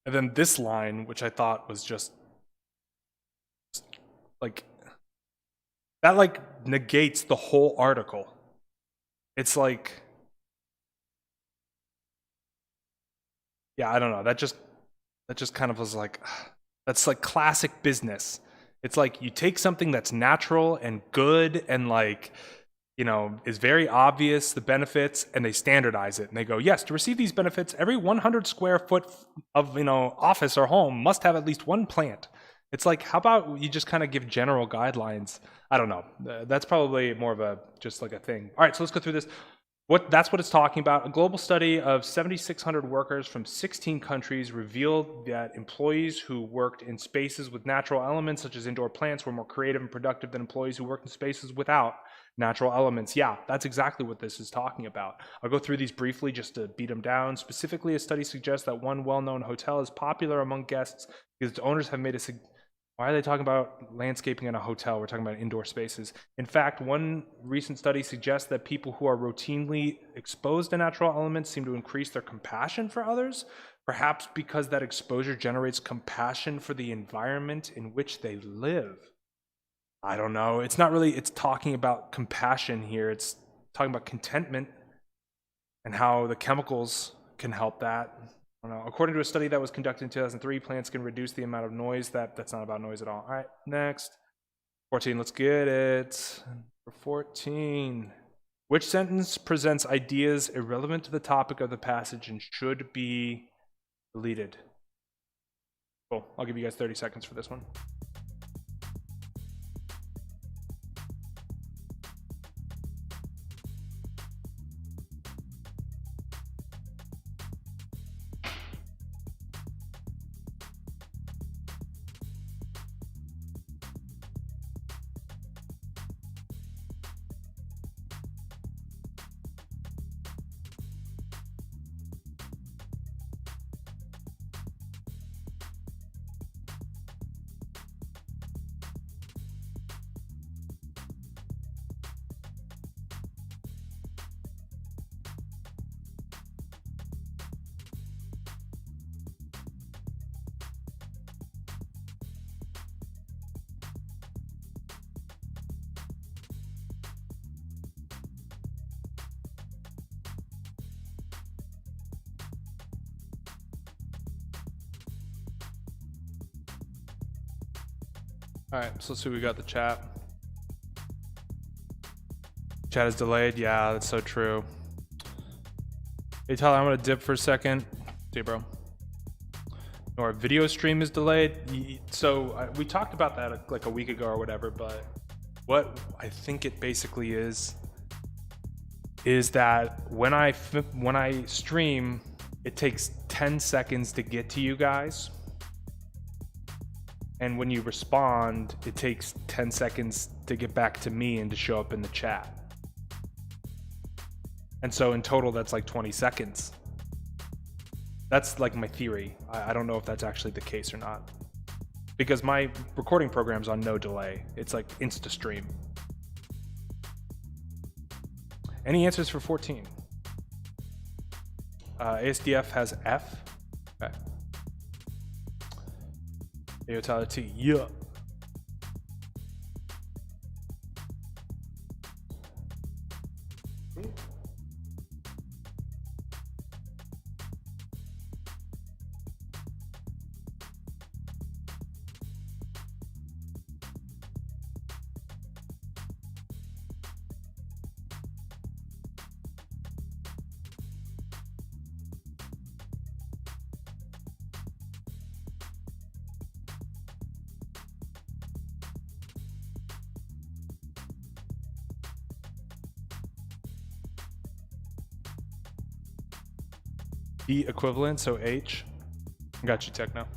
Speaker 1: And then this line, which I thought was just like, that like negates the whole article. It's like, yeah, I don't know. That just kind of was like, that's like classic business. It's like you take something that's natural and good and like, you know, is very obvious, the benefits, and they standardize it. And they go, yes, to receive these benefits, every 100 square foot of, you know, office or home must have at least one plant. It's like, how about you just kind of give general guidelines? I don't know. That's probably more of a, just like a thing. All right, so let's go through this. That's what it's talking about. A global study of 7,600 workers from 16 countries revealed that employees who worked in spaces with natural elements, such as indoor plants, were more creative and productive than employees who worked in spaces without natural elements. Yeah, that's exactly what this is talking about. I'll go through these briefly just to beat them down. Specifically, a study suggests that one well-known hotel is popular among guests because its owners have made a why are they talking about landscaping in a hotel? We're talking about indoor spaces. In fact, one recent study suggests that people who are routinely exposed to natural elements seem to increase their compassion for others, perhaps because that exposure generates compassion for the environment in which they live. I don't know. It's not really, it's talking about compassion here. It's talking about contentment and how the chemicals can help that. I don't know. According to a study that was conducted in 2003, plants can reduce the amount of noise. That's not about noise at all. All right, next. 14, let's get it. For 14. Which sentence presents ideas irrelevant to the topic of the passage and should be deleted? Cool. I'll give you guys 30 seconds for this one. All right, so let's see, we got the chat. Chat is delayed. Yeah, that's so true. Hey, Tyler, I'm gonna dip for a second. See you, bro. Our video stream is delayed. So we talked about that like a week ago or whatever, but what I think it basically is that when I stream, it takes 10 seconds to get to you guys. And when you respond, it takes 10 seconds to get back to me and to show up in the chat. And so in total, that's like 20 seconds. That's like my theory. I don't know if that's actually the case or not. Because my recording program's on no delay. It's like Insta stream. Any answers for 14? ASDF has F. Okay. Yo, Tyler T. Yeah. E equivalent, so H. Got you, Techno.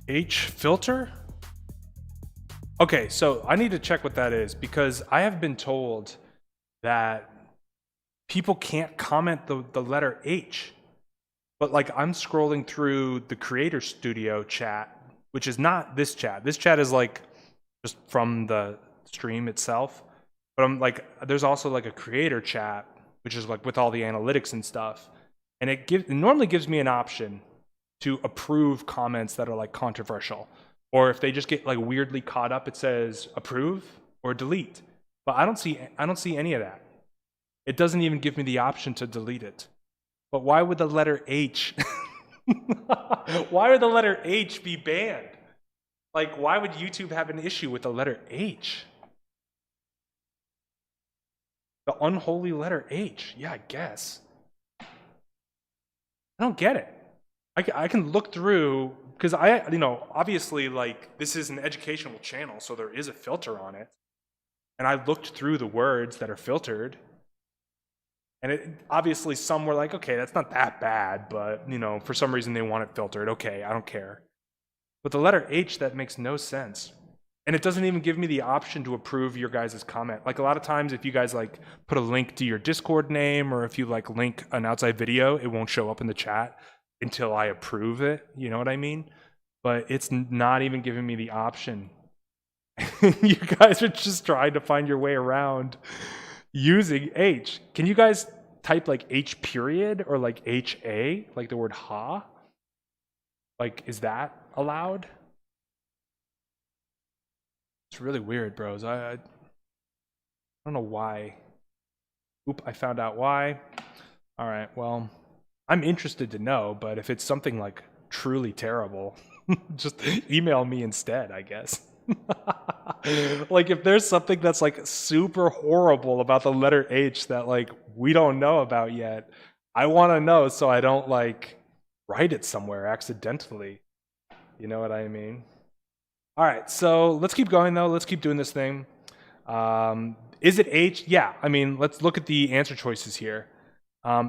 Speaker 1: H filter? Okay, so I need to check what that is because I have been told that people can't comment the letter H. But like I'm scrolling through the Creator Studio chat, which is not this chat. This chat is like just from the stream itself. But I'm like, there's also like a creator chat, which is like with all the analytics and stuff. And it normally gives me an option to approve comments that are like controversial. Or if they just get like weirdly caught up, it says approve or delete. But I don't see any of that. It doesn't even give me the option to delete it. But why would the letter H why would the letter H be banned? Like, why would YouTube have an issue with the letter H? The unholy letter H. Yeah, I guess. I don't get it. I can look through, because obviously, like, this is an educational channel, so there is a filter on it. And I looked through the words that are filtered. And obviously some were like, okay, that's not that bad, but, for some reason they want it filtered. Okay, I don't care. But the letter H, that makes no sense. And it doesn't even give me the option to approve your guys' comment. Like a lot of times if you guys like put a link to your Discord name or if you like link an outside video, it won't show up in the chat until I approve it. You know what I mean? But it's not even giving me the option. You guys are just trying to find your way around using H. Can you guys type like H period or like HA, like the word ha? Like, is that allowed? It's really weird, bros. I don't know why. Oop, I found out why. All right, well, I'm interested to know, but if it's something like truly terrible, just email me instead, I guess. Like if there's something that's like super horrible about the letter H that like we don't know about yet, I want to know so I don't like write it somewhere accidentally. You know what I mean? All right, so let's keep going though. Let's keep doing this thing. Is it H? Yeah, I mean, let's look at the answer choices here.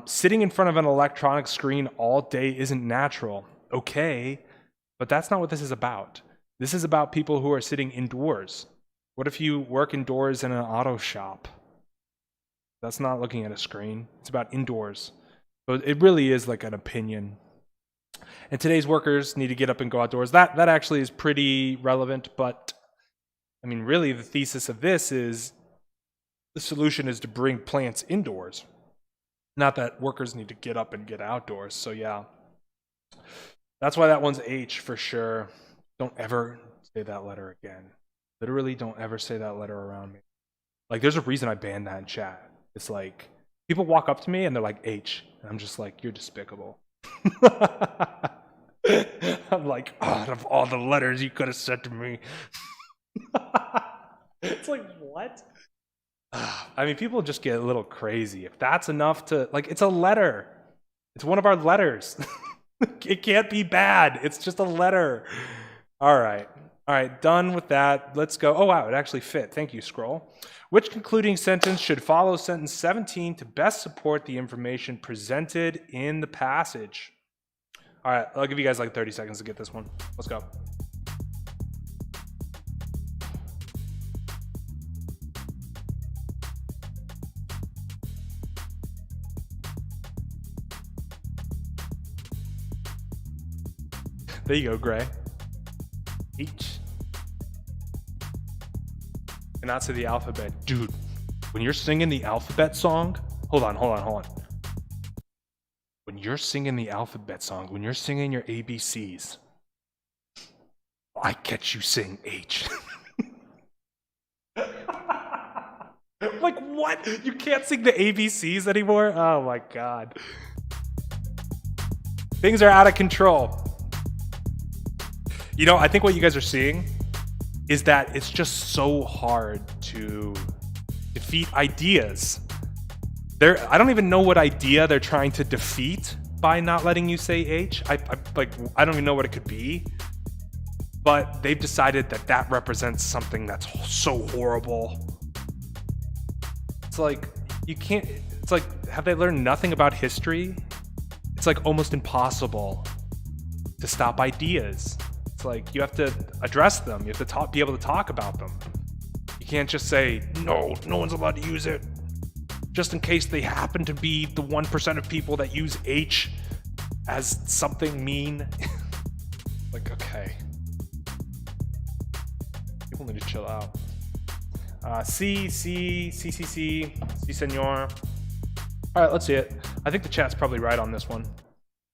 Speaker 1: Sitting in front of an electronic screen all day isn't natural. Okay, but that's not what this is about. This is about people who are sitting indoors. What if you work indoors in an auto shop? That's not looking at a screen. It's about indoors. So it really is like an opinion. And today's workers need to get up and go outdoors. That actually is pretty relevant, but I mean, really the thesis of this is the solution is to bring plants indoors. Not that workers need to get up and get outdoors. So yeah, that's why that one's H for sure. Don't ever say that letter again. Literally don't ever say that letter around me. Like there's a reason I banned that in chat. It's like people walk up to me and they're like H. And I'm just like, you're despicable. I'm like, out of all the letters you could have said to me. It's like, what? I mean, people just get a little crazy. If that's enough to, like, it's a letter. It's one of our letters. It can't be bad. It's just a letter. All right, done with that. Let's go. Oh, wow, it actually fit. Thank you, Scroll. Which concluding sentence should follow sentence 17 to best support the information presented in the passage? All right, I'll give you guys like 30 seconds to get this one. Let's go. There you go, Gray. H. And not say the alphabet. Dude, when you're singing the alphabet song, hold on. When you're singing the alphabet song, when you're singing your ABCs, I catch you sing H. Like, what? You can't sing the ABCs anymore? Oh my God. Things are out of control. You know, I think what you guys are seeing is that it's just so hard to defeat ideas. I don't even know what idea they're trying to defeat by not letting you say H. I don't even know what it could be. But they've decided that that represents something that's so horrible. It's like, you can't, it's like, have they learned nothing about history? It's like almost impossible to stop ideas. It's like, you have to address them. You have to be able to talk about them. You can't just say, no one's allowed to use it. Just in case they happen to be the 1% of people that use H as something mean. Like, okay. People need to chill out. C, senor. All right, let's see it. I think the chat's probably right on this one.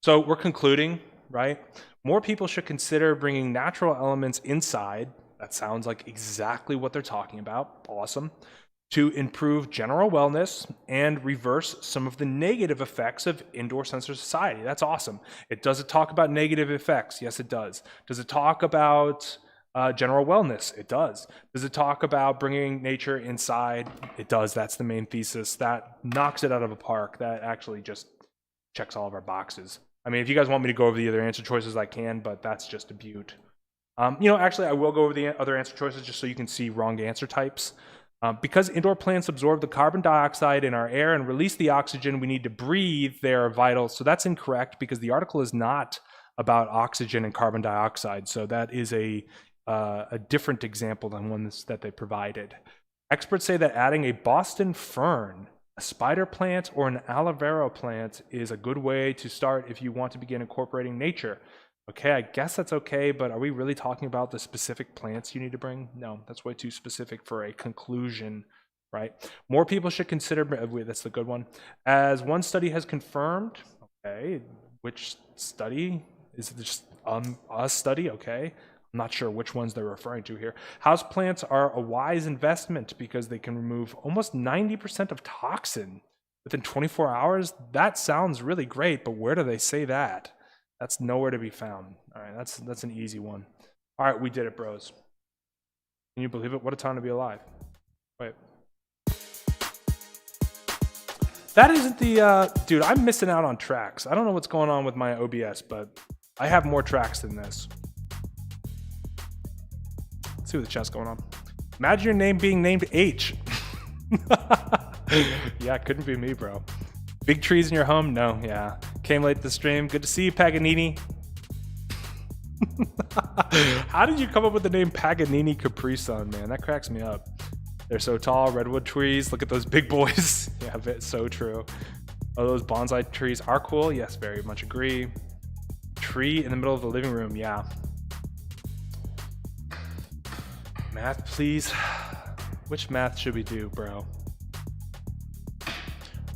Speaker 1: So we're concluding, right? More people should consider bringing natural elements inside. That sounds like exactly what they're talking about. Awesome. To improve general wellness and reverse some of the negative effects of indoor sensor society. That's awesome. Does it talk about negative effects? Yes, it does. Does it talk about general wellness? It does. Does it talk about bringing nature inside? It does. That's the main thesis. That knocks it out of the park. That actually just checks all of our boxes. I mean, if you guys want me to go over the other answer choices, I can, but that's just a beaut. You know, actually, I will go over the other answer choices just so you can see wrong answer types. Because indoor plants absorb the carbon dioxide in our air and release the oxygen we need to breathe, they are vital. So that's incorrect because the article is not about oxygen and carbon dioxide. So that is a different example than one that they provided. Experts say that adding a Boston fern, a spider plant, or an aloe vera plant is a good way to start if you want to begin incorporating nature. Okay, I guess that's okay, but are we really talking about the specific plants you need to bring? No, that's way too specific for a conclusion, right? More people should consider, wait, that's the good one. As one study has confirmed, okay, which study? Is it just a study? Okay, I'm not sure which ones they're referring to here. Houseplants are a wise investment because they can remove almost 90% of toxin within 24 hours. That sounds really great, but where do they say that? That's nowhere to be found. All right, that's an easy one. All right, we did it, bros. Can you believe it? What a time to be alive. Wait. That isn't the, dude, I'm missing out on tracks. I don't know what's going on with my OBS, but I have more tracks than this. Let's see what the chat's going on. Imagine your name being named H. Yeah, it couldn't be me, bro. Big trees in your home? No, yeah. Came late to the stream. Good to see you, Paganini. How did you come up with the name Paganini Capri Sun, man? That cracks me up. They're so tall, redwood trees. Look at those big boys. Yeah, it's so true. Oh, those bonsai trees are cool. Yes, very much agree. Tree in the middle of the living room, yeah. Math, please. Which math should we do, bro?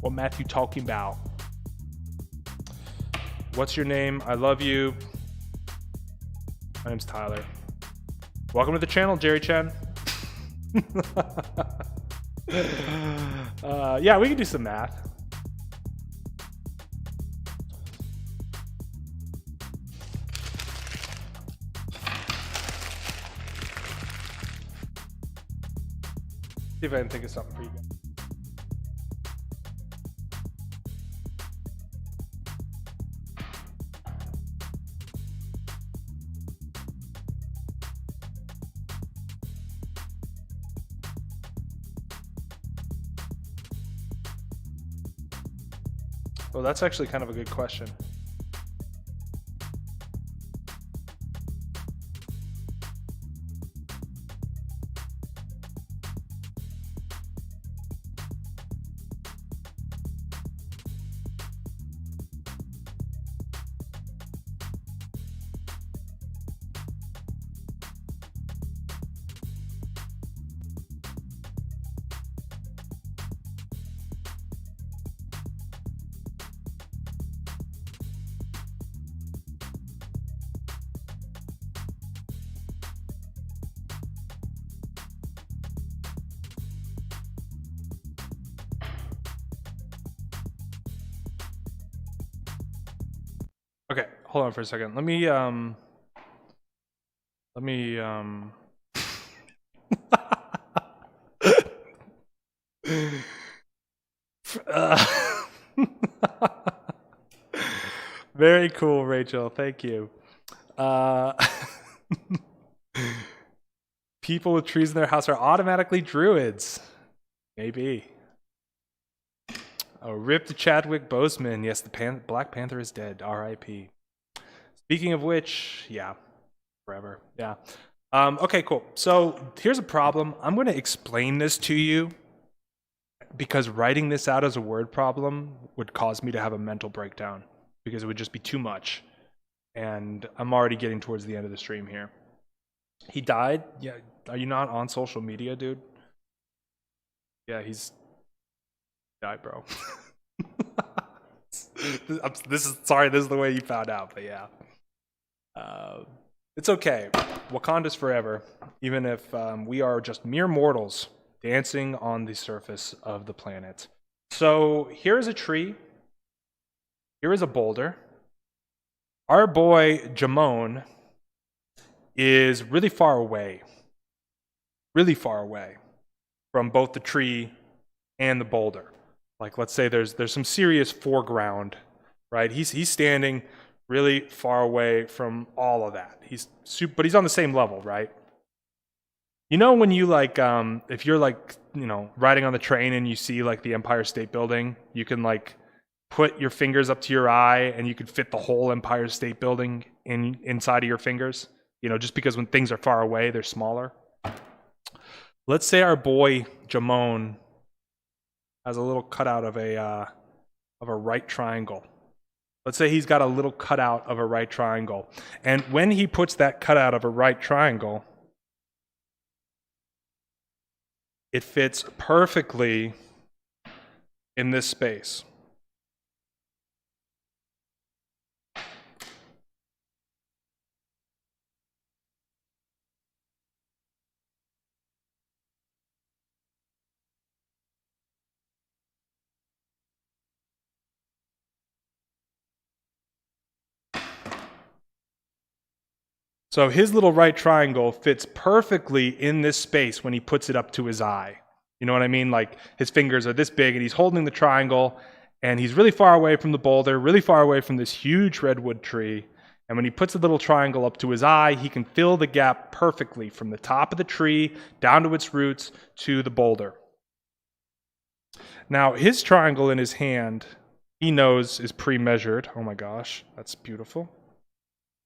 Speaker 1: What math you talking about? What's your name? I love you. My name's Tyler. Welcome to the channel, Jerry Chen. Yeah, we can do some math. See if I can think of something for you guys. Well, that's actually kind of a good question. Okay, hold on for a second. Let me Let me Very cool, Rachel. Thank you. People with trees in their house are automatically druids. Maybe. Oh, rip to Chadwick Boseman. Yes, the Black Panther is dead. R.I.P. Speaking of which, yeah, forever. Yeah. Okay, cool. So here's a problem. I'm going to explain this to you because writing this out as a word problem would cause me to have a mental breakdown because it would just be too much. And I'm already getting towards the end of the stream here. He died? Yeah. Are you not on social media, dude? Yeah, he's died, bro. This is the way you found out, but yeah. It's okay. Wakanda's forever, even if we are just mere mortals dancing on the surface of the planet. So here's a tree. Here is a boulder. Our boy Jamon is really far away from both the tree and the boulder. Like, let's say there's some serious foreground, right? He's standing really far away from all of that. But he's on the same level, right? You know when you like, if you're like, riding on the train and you see like the Empire State Building, you can like put your fingers up to your eye and you could fit the whole Empire State Building inside of your fingers. Just because when things are far away, they're smaller. Let's say our boy Jamon has a little cutout of a right triangle. Let's say he's got a little cutout of a right triangle. And when he puts that cutout of a right triangle, it fits perfectly in this space. So his little right triangle fits perfectly in this space when he puts it up to his eye. You know what I mean? Like his fingers are this big and he's holding the triangle and he's really far away from the boulder, really far away from this huge redwood tree. And when he puts a little triangle up to his eye, he can fill the gap perfectly from the top of the tree down to its roots to the boulder. Now, his triangle in his hand, he knows is pre-measured. Oh my gosh, that's beautiful.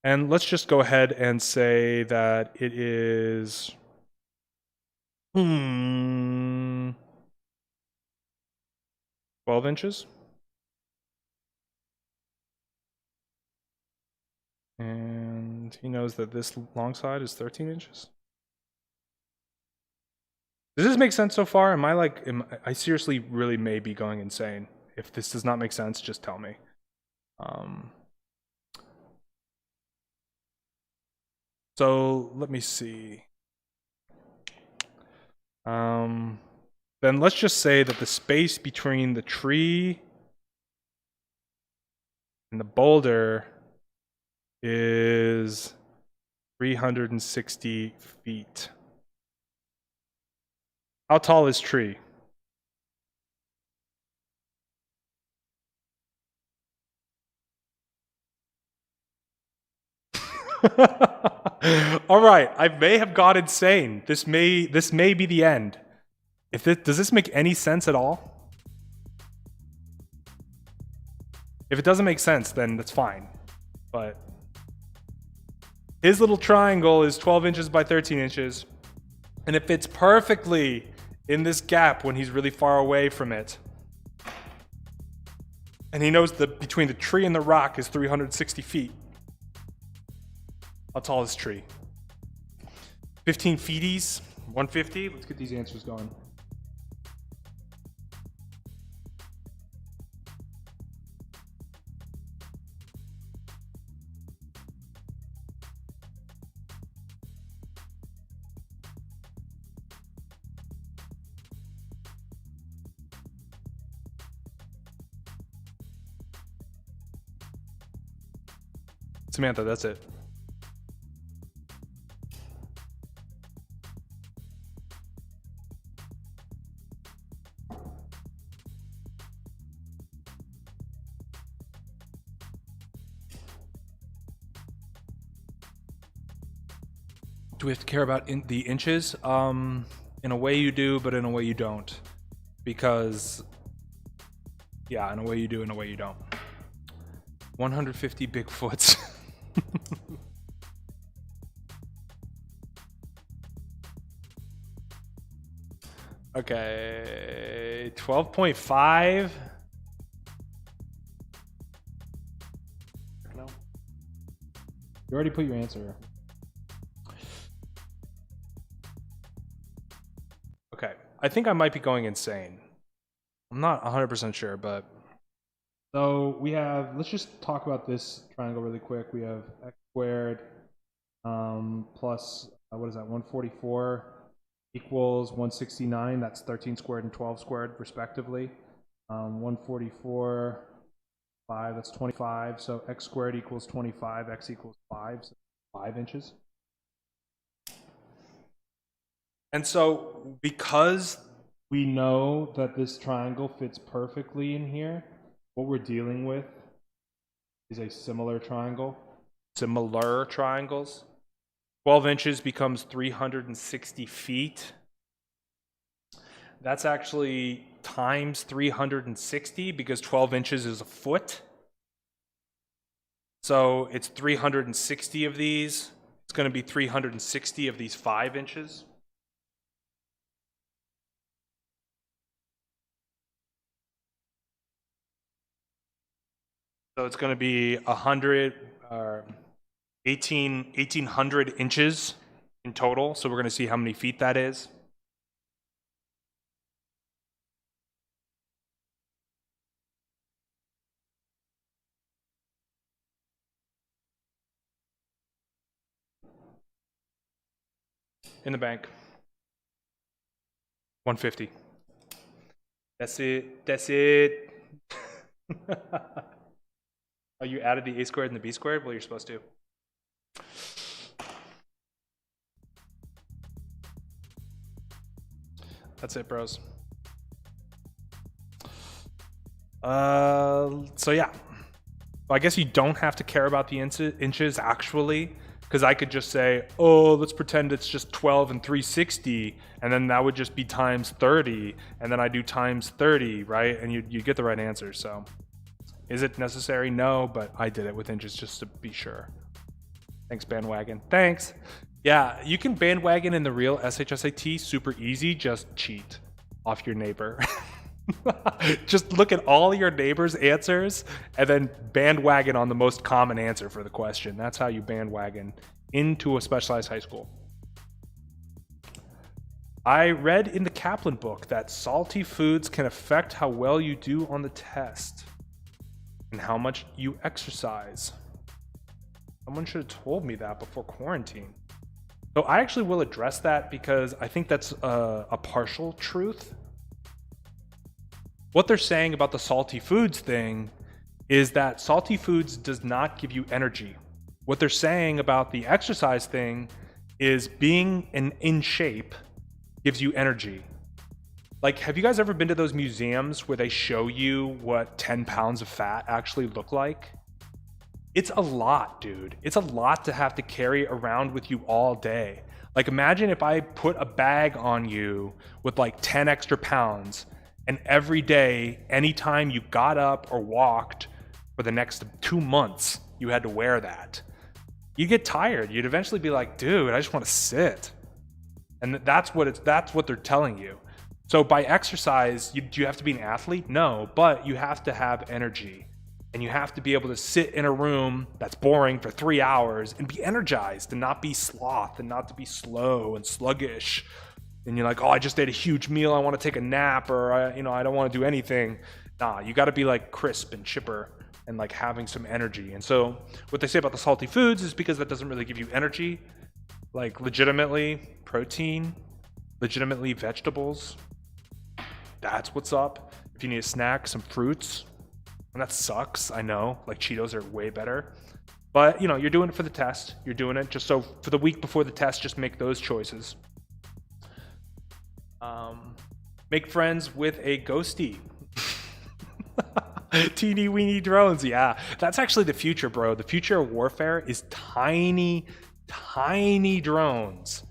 Speaker 1: And let's just go ahead and say that it is 12 inches. And he knows that this long side is 13 inches. Does this make sense so far? I seriously really may be going insane. If this does not make sense, just tell me. So let me see. Then let's just say that the space between the tree and the boulder is 360 feet. How tall is tree? All right, I may have gone insane. This may be the end. Does this make any sense at all? If it doesn't make sense, then that's fine. But his little triangle is 12 inches by 13 inches, and it fits perfectly in this gap when he's really far away from it. And he knows that between the tree and the rock is 360 feet. How tall is tree? 15 feeties? 150? Let's get these answers going. Samantha, that's it. Do we have to care about the inches? In a way you do, but in a way you don't. Because, yeah, in a way you do, in a way you don't. 150 Bigfoots. Okay, 12.5. No. You already put your answer. Okay, I think I might be going insane. I'm not 100% sure, but... So we have, let's just talk about this triangle really quick. We have x squared plus, what is that, 144 equals 169. That's 13 squared and 12 squared, respectively. 144, 5, that's 25. So x squared equals 25, x equals 5, so 5 inches. And so because we know that this triangle fits perfectly in here, what we're dealing with is a similar triangle. Similar triangles. 12 inches becomes 360 feet. That's actually times 360 because 12 inches is a foot. So it's 360 of these. It's going to be 360 of these 5 inches. So it's going to be 1,800 inches in total. So we're going to see how many feet that is. In the bank. 150. That's it. That's it. Oh, you added the a squared and the b squared? Well, you're supposed to. That's it, bros. So yeah. Well, I guess you don't have to care about the inches actually, because I could just say, oh, let's pretend it's just 12 and 360, and then that would just be times 30, and then I do times 30, right? And you get the right answer, so. Is it necessary? No, but I did it with inches just to be sure. Thanks, bandwagon. Thanks. Yeah, you can bandwagon in the real SHSAT super easy. Just cheat off your neighbor. Just look at all your neighbor's answers and then bandwagon on the most common answer for the question. That's how you bandwagon into a specialized high school. I read in the Kaplan book that salty foods can affect how well you do on the test and how much you exercise. Someone should have told me that before quarantine. So I actually will address that because I think that's a partial truth. What they're saying about the salty foods thing is that salty foods does not give you energy. What they're saying about the exercise thing is being in shape gives you energy. Like, have you guys ever been to those museums where they show you what 10 pounds of fat actually look like? It's a lot, dude. It's a lot to have to carry around with you all day. Like, imagine if I put a bag on you with like 10 extra pounds, and every day, anytime you got up or walked for the next 2 months, you had to wear that. You'd get tired. You'd eventually be like, dude, I just want to sit. And that's what they're telling you. So by exercise, do you have to be an athlete? No, but you have to have energy. And you have to be able to sit in a room that's boring for 3 hours and be energized and not be sloth and not to be slow and sluggish. And you're like, oh, I just ate a huge meal. I want to take a nap, or I don't want to do anything. Nah, you got to be like crisp and chipper and like having some energy. And so what they say about the salty foods is because that doesn't really give you energy. Like legitimately protein, legitimately vegetables. That's what's up. If you need a snack, some fruits. And that sucks, I know. Like Cheetos are way better. But you're doing it for the test. You're doing it just so for the week before the test, just make those choices. Make friends with a ghostie. Teeny weeny drones. Yeah, that's actually the future, bro. The future of warfare is tiny tiny drones.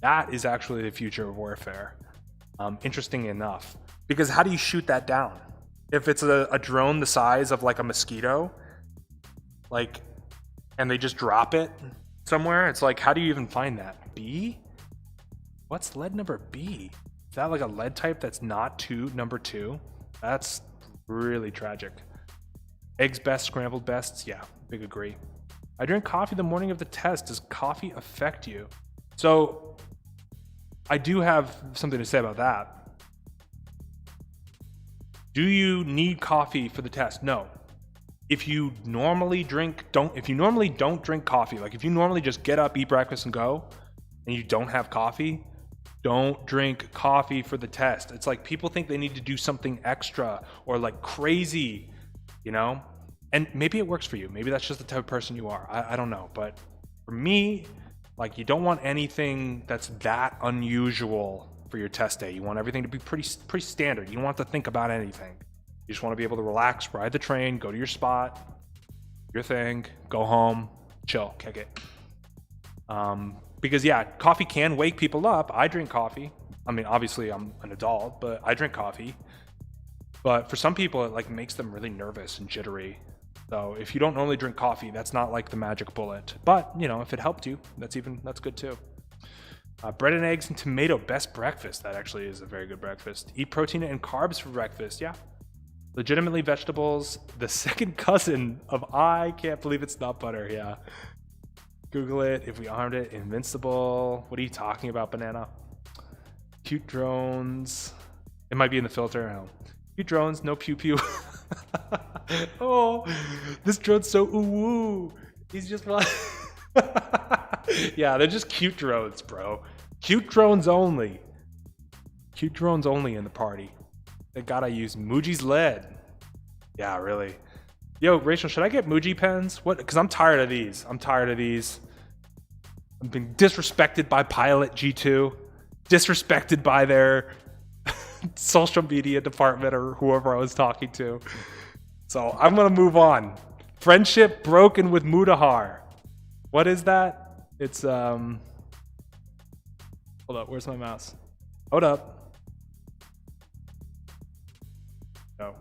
Speaker 1: That is actually the future of warfare. Interesting enough, because how do you shoot that down? If it's a drone the size of like a mosquito, like, and they just drop it somewhere, it's like, how do you even find that? B? What's lead number B? Is that like a lead type that's not number 2? That's really tragic. Eggs best, scrambled best? Yeah, big agree. I drink coffee the morning of the test. Does coffee affect you? So I do have something to say about that. Do you need coffee for the test? No. If you normally don't drink coffee, like if you normally just get up, eat breakfast and go, and you don't have coffee, don't drink coffee for the test. It's like people think they need to do something extra or like crazy, you know? And maybe it works for you. Maybe that's just the type of person you are. I don't know. But for me, like, you don't want anything that's that unusual for your test day. You want everything to be pretty standard. You don't want to think about anything. You just want to be able to relax, ride the train, go to your spot, your thing, go home, chill, kick it. Because yeah, coffee can wake people up. I drink coffee. I mean, obviously I'm an adult, but I drink coffee. But for some people, it like makes them really nervous and jittery. So if you don't normally drink coffee, that's not like the magic bullet. But you know, if it helped you, that's good too. Bread and eggs and tomato, best breakfast. That actually is a very good breakfast. Eat protein and carbs for breakfast. Yeah. Legitimately vegetables. The second cousin of I can't believe it's not butter. Yeah. Google it. If we armed it, invincible. What are you talking about, banana? Cute drones. It might be in the filter. I don't know. Cute drones, no pew pew. Oh, this drone's so ooh. He's just like, yeah, they're just cute drones, bro. Cute drones only. Cute drones only in the party. Thank God I use Muji's lead. Yeah, really. Yo, Rachel, should I get Muji pens? What? Because I'm tired of these. I'm being disrespected by Pilot G2, disrespected by their social media department or whoever I was talking to. So I'm going to move on. Friendship broken with Mudahar. What is that? It's, hold up. Where's my mouse? Hold up. No.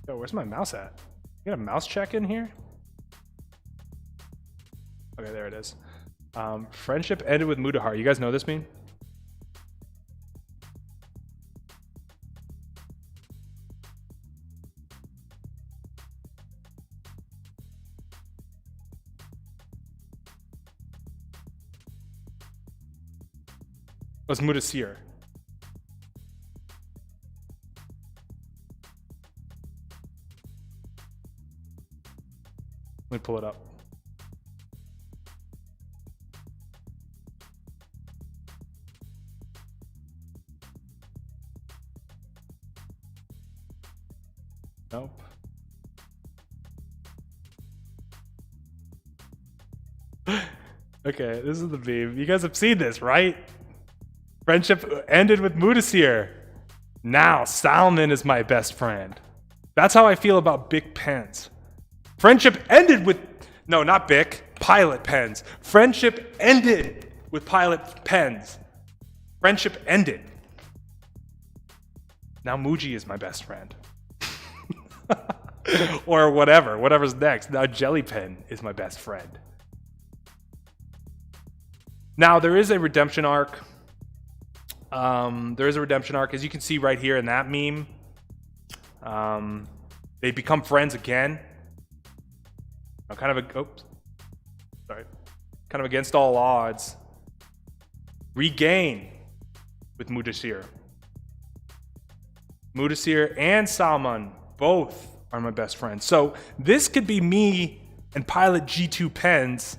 Speaker 1: Yo, where's my mouse at? You got a mouse check in here? Okay, there it is. Friendship ended with Mudahar. You guys know this meme? It was Mudasir. Let me pull it up. Nope. Okay, this is the meme. You guys have seen this, right? Friendship ended with Mudasir. Now Salman is my best friend. That's how I feel about Bic pens. Friendship ended with, no, not Bic, Pilot pens. Friendship ended with Pilot pens. Friendship ended. Now Muji is my best friend. Or whatever's next. Now Jelly Pen is my best friend. Now there is a redemption arc. As you can see right here in that meme. They become friends again. Kind of against all odds. Regain with Mudasir. Mudasir and Salman both are my best friends. So this could be me and Pilot G2 pens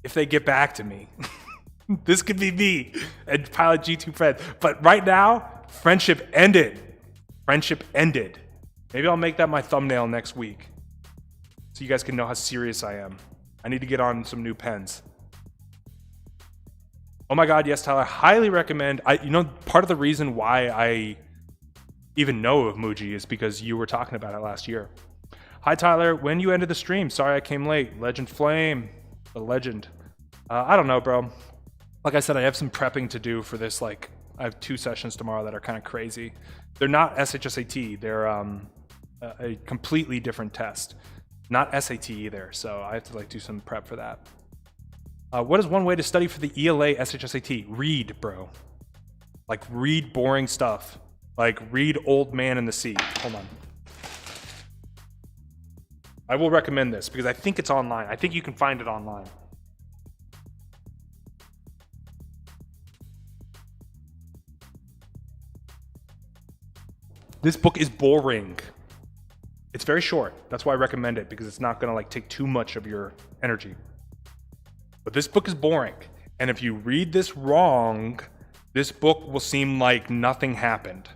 Speaker 1: if they get back to me. This could be me and Pilot G2 pens. But right now, friendship ended. Friendship ended. Maybe I'll make that my thumbnail next week so you guys can know how serious I am. I need to get on some new pens. Oh my God, yes, Tyler, highly recommend. Part of the reason why I even know of Muji is because you were talking about it last year. Hi, Tyler. When you ended the stream? Sorry I came late. Legend Flame. The legend. I don't know, bro. Like I said, I have some prepping to do for this. Like, I have 2 sessions tomorrow that are kind of crazy. They're not SHSAT. They're a completely different test. Not SAT either. So I have to like do some prep for that. What is one way to study for the ELA SHSAT? Read, bro. Like, read boring stuff. Like, read Old Man in the Sea. Hold on. I will recommend this because I think it's online. I think you can find it online. This book is boring. It's very short. That's why I recommend it, because it's not gonna like take too much of your energy. But this book is boring. And if you read this wrong, this book will seem like nothing happened.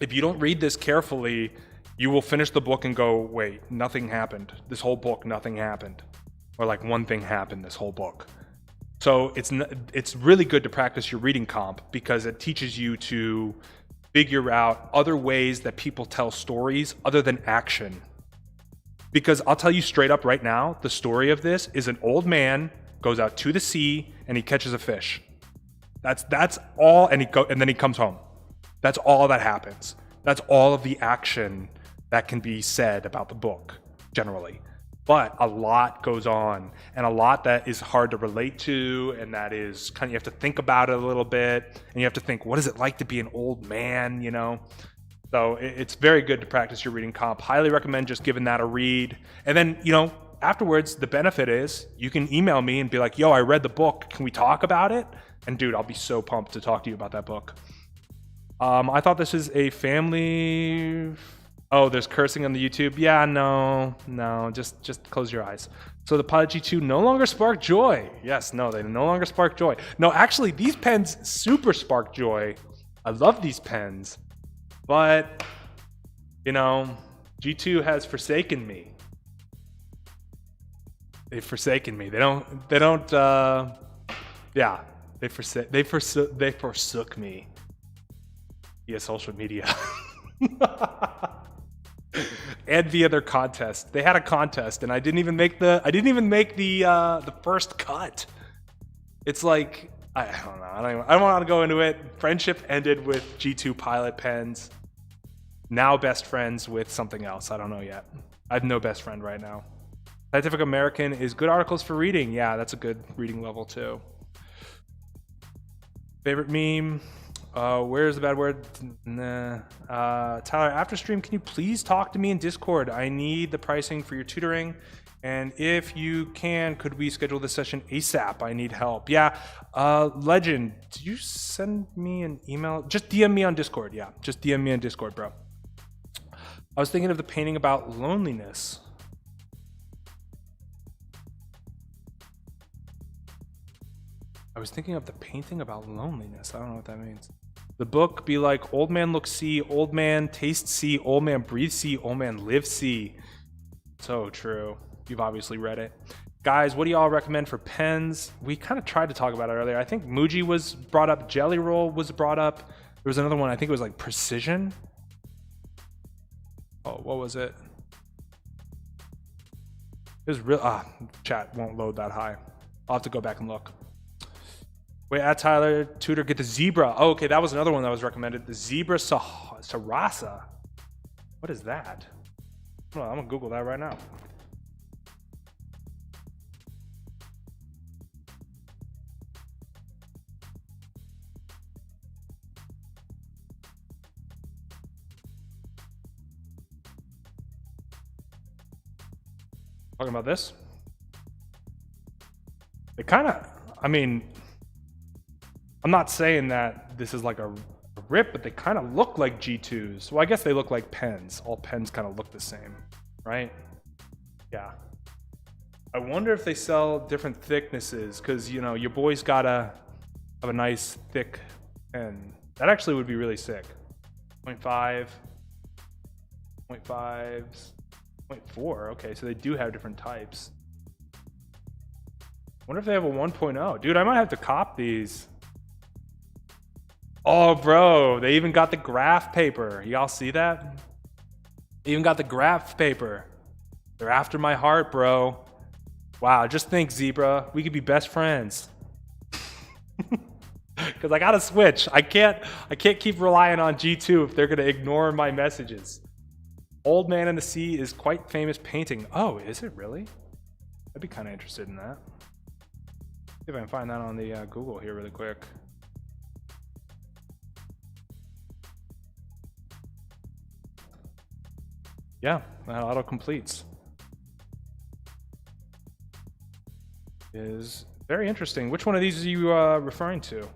Speaker 1: If you don't read this carefully, you will finish the book and go, wait, nothing happened. This whole book, nothing happened. Or like one thing happened this whole book. So it's really good to practice your reading comp, because it teaches you to figure out other ways that people tell stories other than action. Because I'll tell you straight up right now, the story of this is an old man goes out to the sea and he catches a fish. That's all, and then he comes home. That's all that happens. That's all of the action that can be said about the book, generally. But a lot goes on, and a lot that is hard to relate to, and that is kind of, you have to think about it a little bit, and you have to think, what is it like to be an old man, you know? So it's very good to practice your reading comp. Highly recommend just giving that a read. And then, you know, afterwards, the benefit is you can email me and be like, yo, I read the book. Can we talk about it? And dude, I'll be so pumped to talk to you about that book. I thought this is a family... Oh, there's cursing on the YouTube. Yeah, no, just close your eyes. So the Pilot G2 no longer spark joy. Yes, no, they no longer spark joy. No, actually, these pens super spark joy. I love these pens. But, you know, G2 has forsaken me. They've forsaken me. They forsook me via social media. And via their contest. They had a contest, and I didn't even make the first cut. It's like, I don't know. I don't want to go into it. Friendship ended with G2 Pilot pens. Now best friends with something else. I don't know yet. I have no best friend right now. Scientific American is good articles for reading. Yeah, that's a good reading level too. Favorite meme? Where's the bad word? Nah. Tyler, after stream, can you please talk to me in Discord? I need the pricing for your tutoring. And if you can, could we schedule this session ASAP? I need help. Yeah. Legend, did you send me an email? Just DM me on Discord. Yeah, just DM me on Discord, bro. I was thinking of the painting about loneliness. I was thinking of the painting about loneliness. I don't know what that means. The book be like, old man look sea, old man taste sea, old man breathe sea, old man live sea. So true. You've obviously read it. Guys, what do y'all recommend for pens? We kind of tried to talk about it earlier. I think Muji was brought up. Jelly Roll was brought up. There was another one. I think it was like Precision. Oh, what was it? It was real. Chat won't load that high. I'll have to go back and look. Wait, at Tyler Tutor, get the Zebra. Oh, okay, that was another one that was recommended. The Zebra Sarasa. What is that? Hold on, I'm gonna Google that right now. Talking about this? They kind of, I mean, I'm not saying that this is like a rip, but they kind of look like G2s. Well, I guess they look like pens. All pens kind of look the same, right? Yeah. I wonder if they sell different thicknesses, because, you know, your boy's gotta have a nice thick pen. That actually would be really sick. 0.5, 0.5s, 0.4. Okay, so they do have different types. Wonder if they have a 1.0. Dude, I might have to cop these. Oh, bro, they even got the graph paper. Y'all see that? They even got the graph paper. They're after my heart, bro. Wow, just think, Zebra, we could be best friends. Because I gotta switch. I can't keep relying on G2 if they're gonna ignore my messages. Old Man in the Sea is quite famous painting. Oh, is it really? I'd be kind of interested in that. See if I can find that on the Google here really quick. Yeah, that auto completes. Is very interesting. Which one of these are you referring to?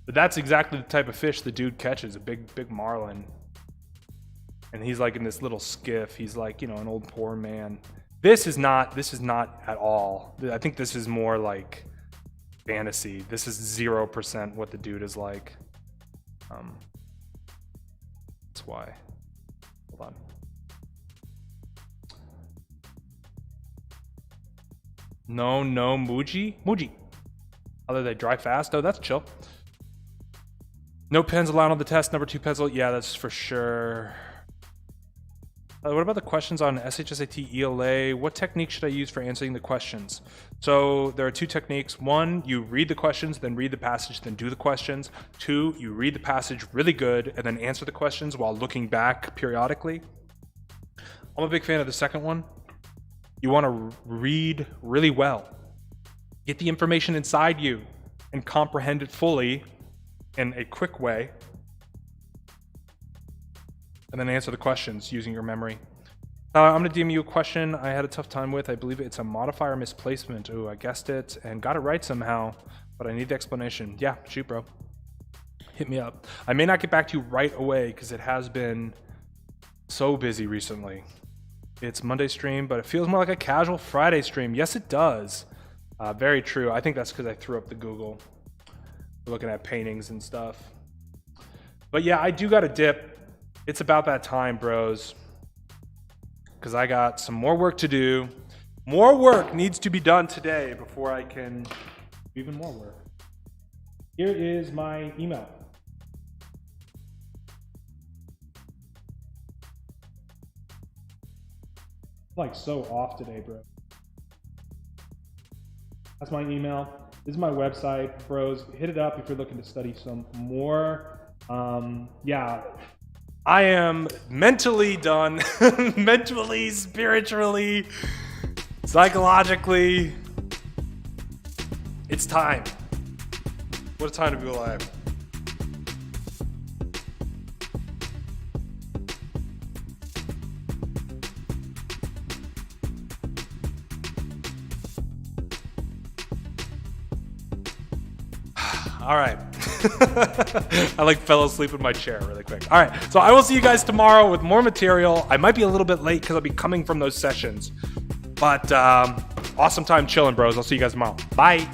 Speaker 1: But that's exactly the type of fish the dude catches, a big marlin. And he's like in this little skiff. He's like, you know, an old poor man. This is not at all. I think this is more like fantasy. This is 0% what the dude is like. That's why. Hold on. No, Muji? Muji. Other they dry fast? Oh, that's chill. No pens allowed on the test. Number 2 pencil. Yeah, that's for sure. What about the questions on SHSAT ELA? What technique should I use for answering the questions? So there are 2 techniques. 1, you read the questions, then read the passage, then do the questions. 2, you read the passage really good and then answer the questions while looking back periodically. I'm a big fan of the second one. You want to read really well. Get the information inside you and comprehend it fully in a quick way. And then answer the questions using your memory. I'm going to DM you a question I had a tough time with. I believe it's a modifier misplacement. Ooh, I guessed it and got it right somehow, but I need the explanation. Yeah, shoot, bro. Hit me up. I may not get back to you right away because it has been so busy recently. It's Monday stream, but it feels more like a casual Friday stream. Yes, it does. Very true. I think that's because I threw up the Google. Looking at paintings and stuff. But yeah, I do got to dip. It's about that time, bros. Because I got some more work to do. More work needs to be done today before I can do even more work. Here is my email. I'm like so off today, bro. That's my email. This is my website, bros. Hit it up if you're looking to study some more. Yeah. I am mentally done, mentally, spiritually, psychologically. It's time. What a time to be alive. All right. I like fell asleep in my chair really quick. All right. So I will see you guys tomorrow with more material. I might be a little bit late because I'll be coming from those sessions. But awesome time chilling, bros. I'll see you guys tomorrow. Bye.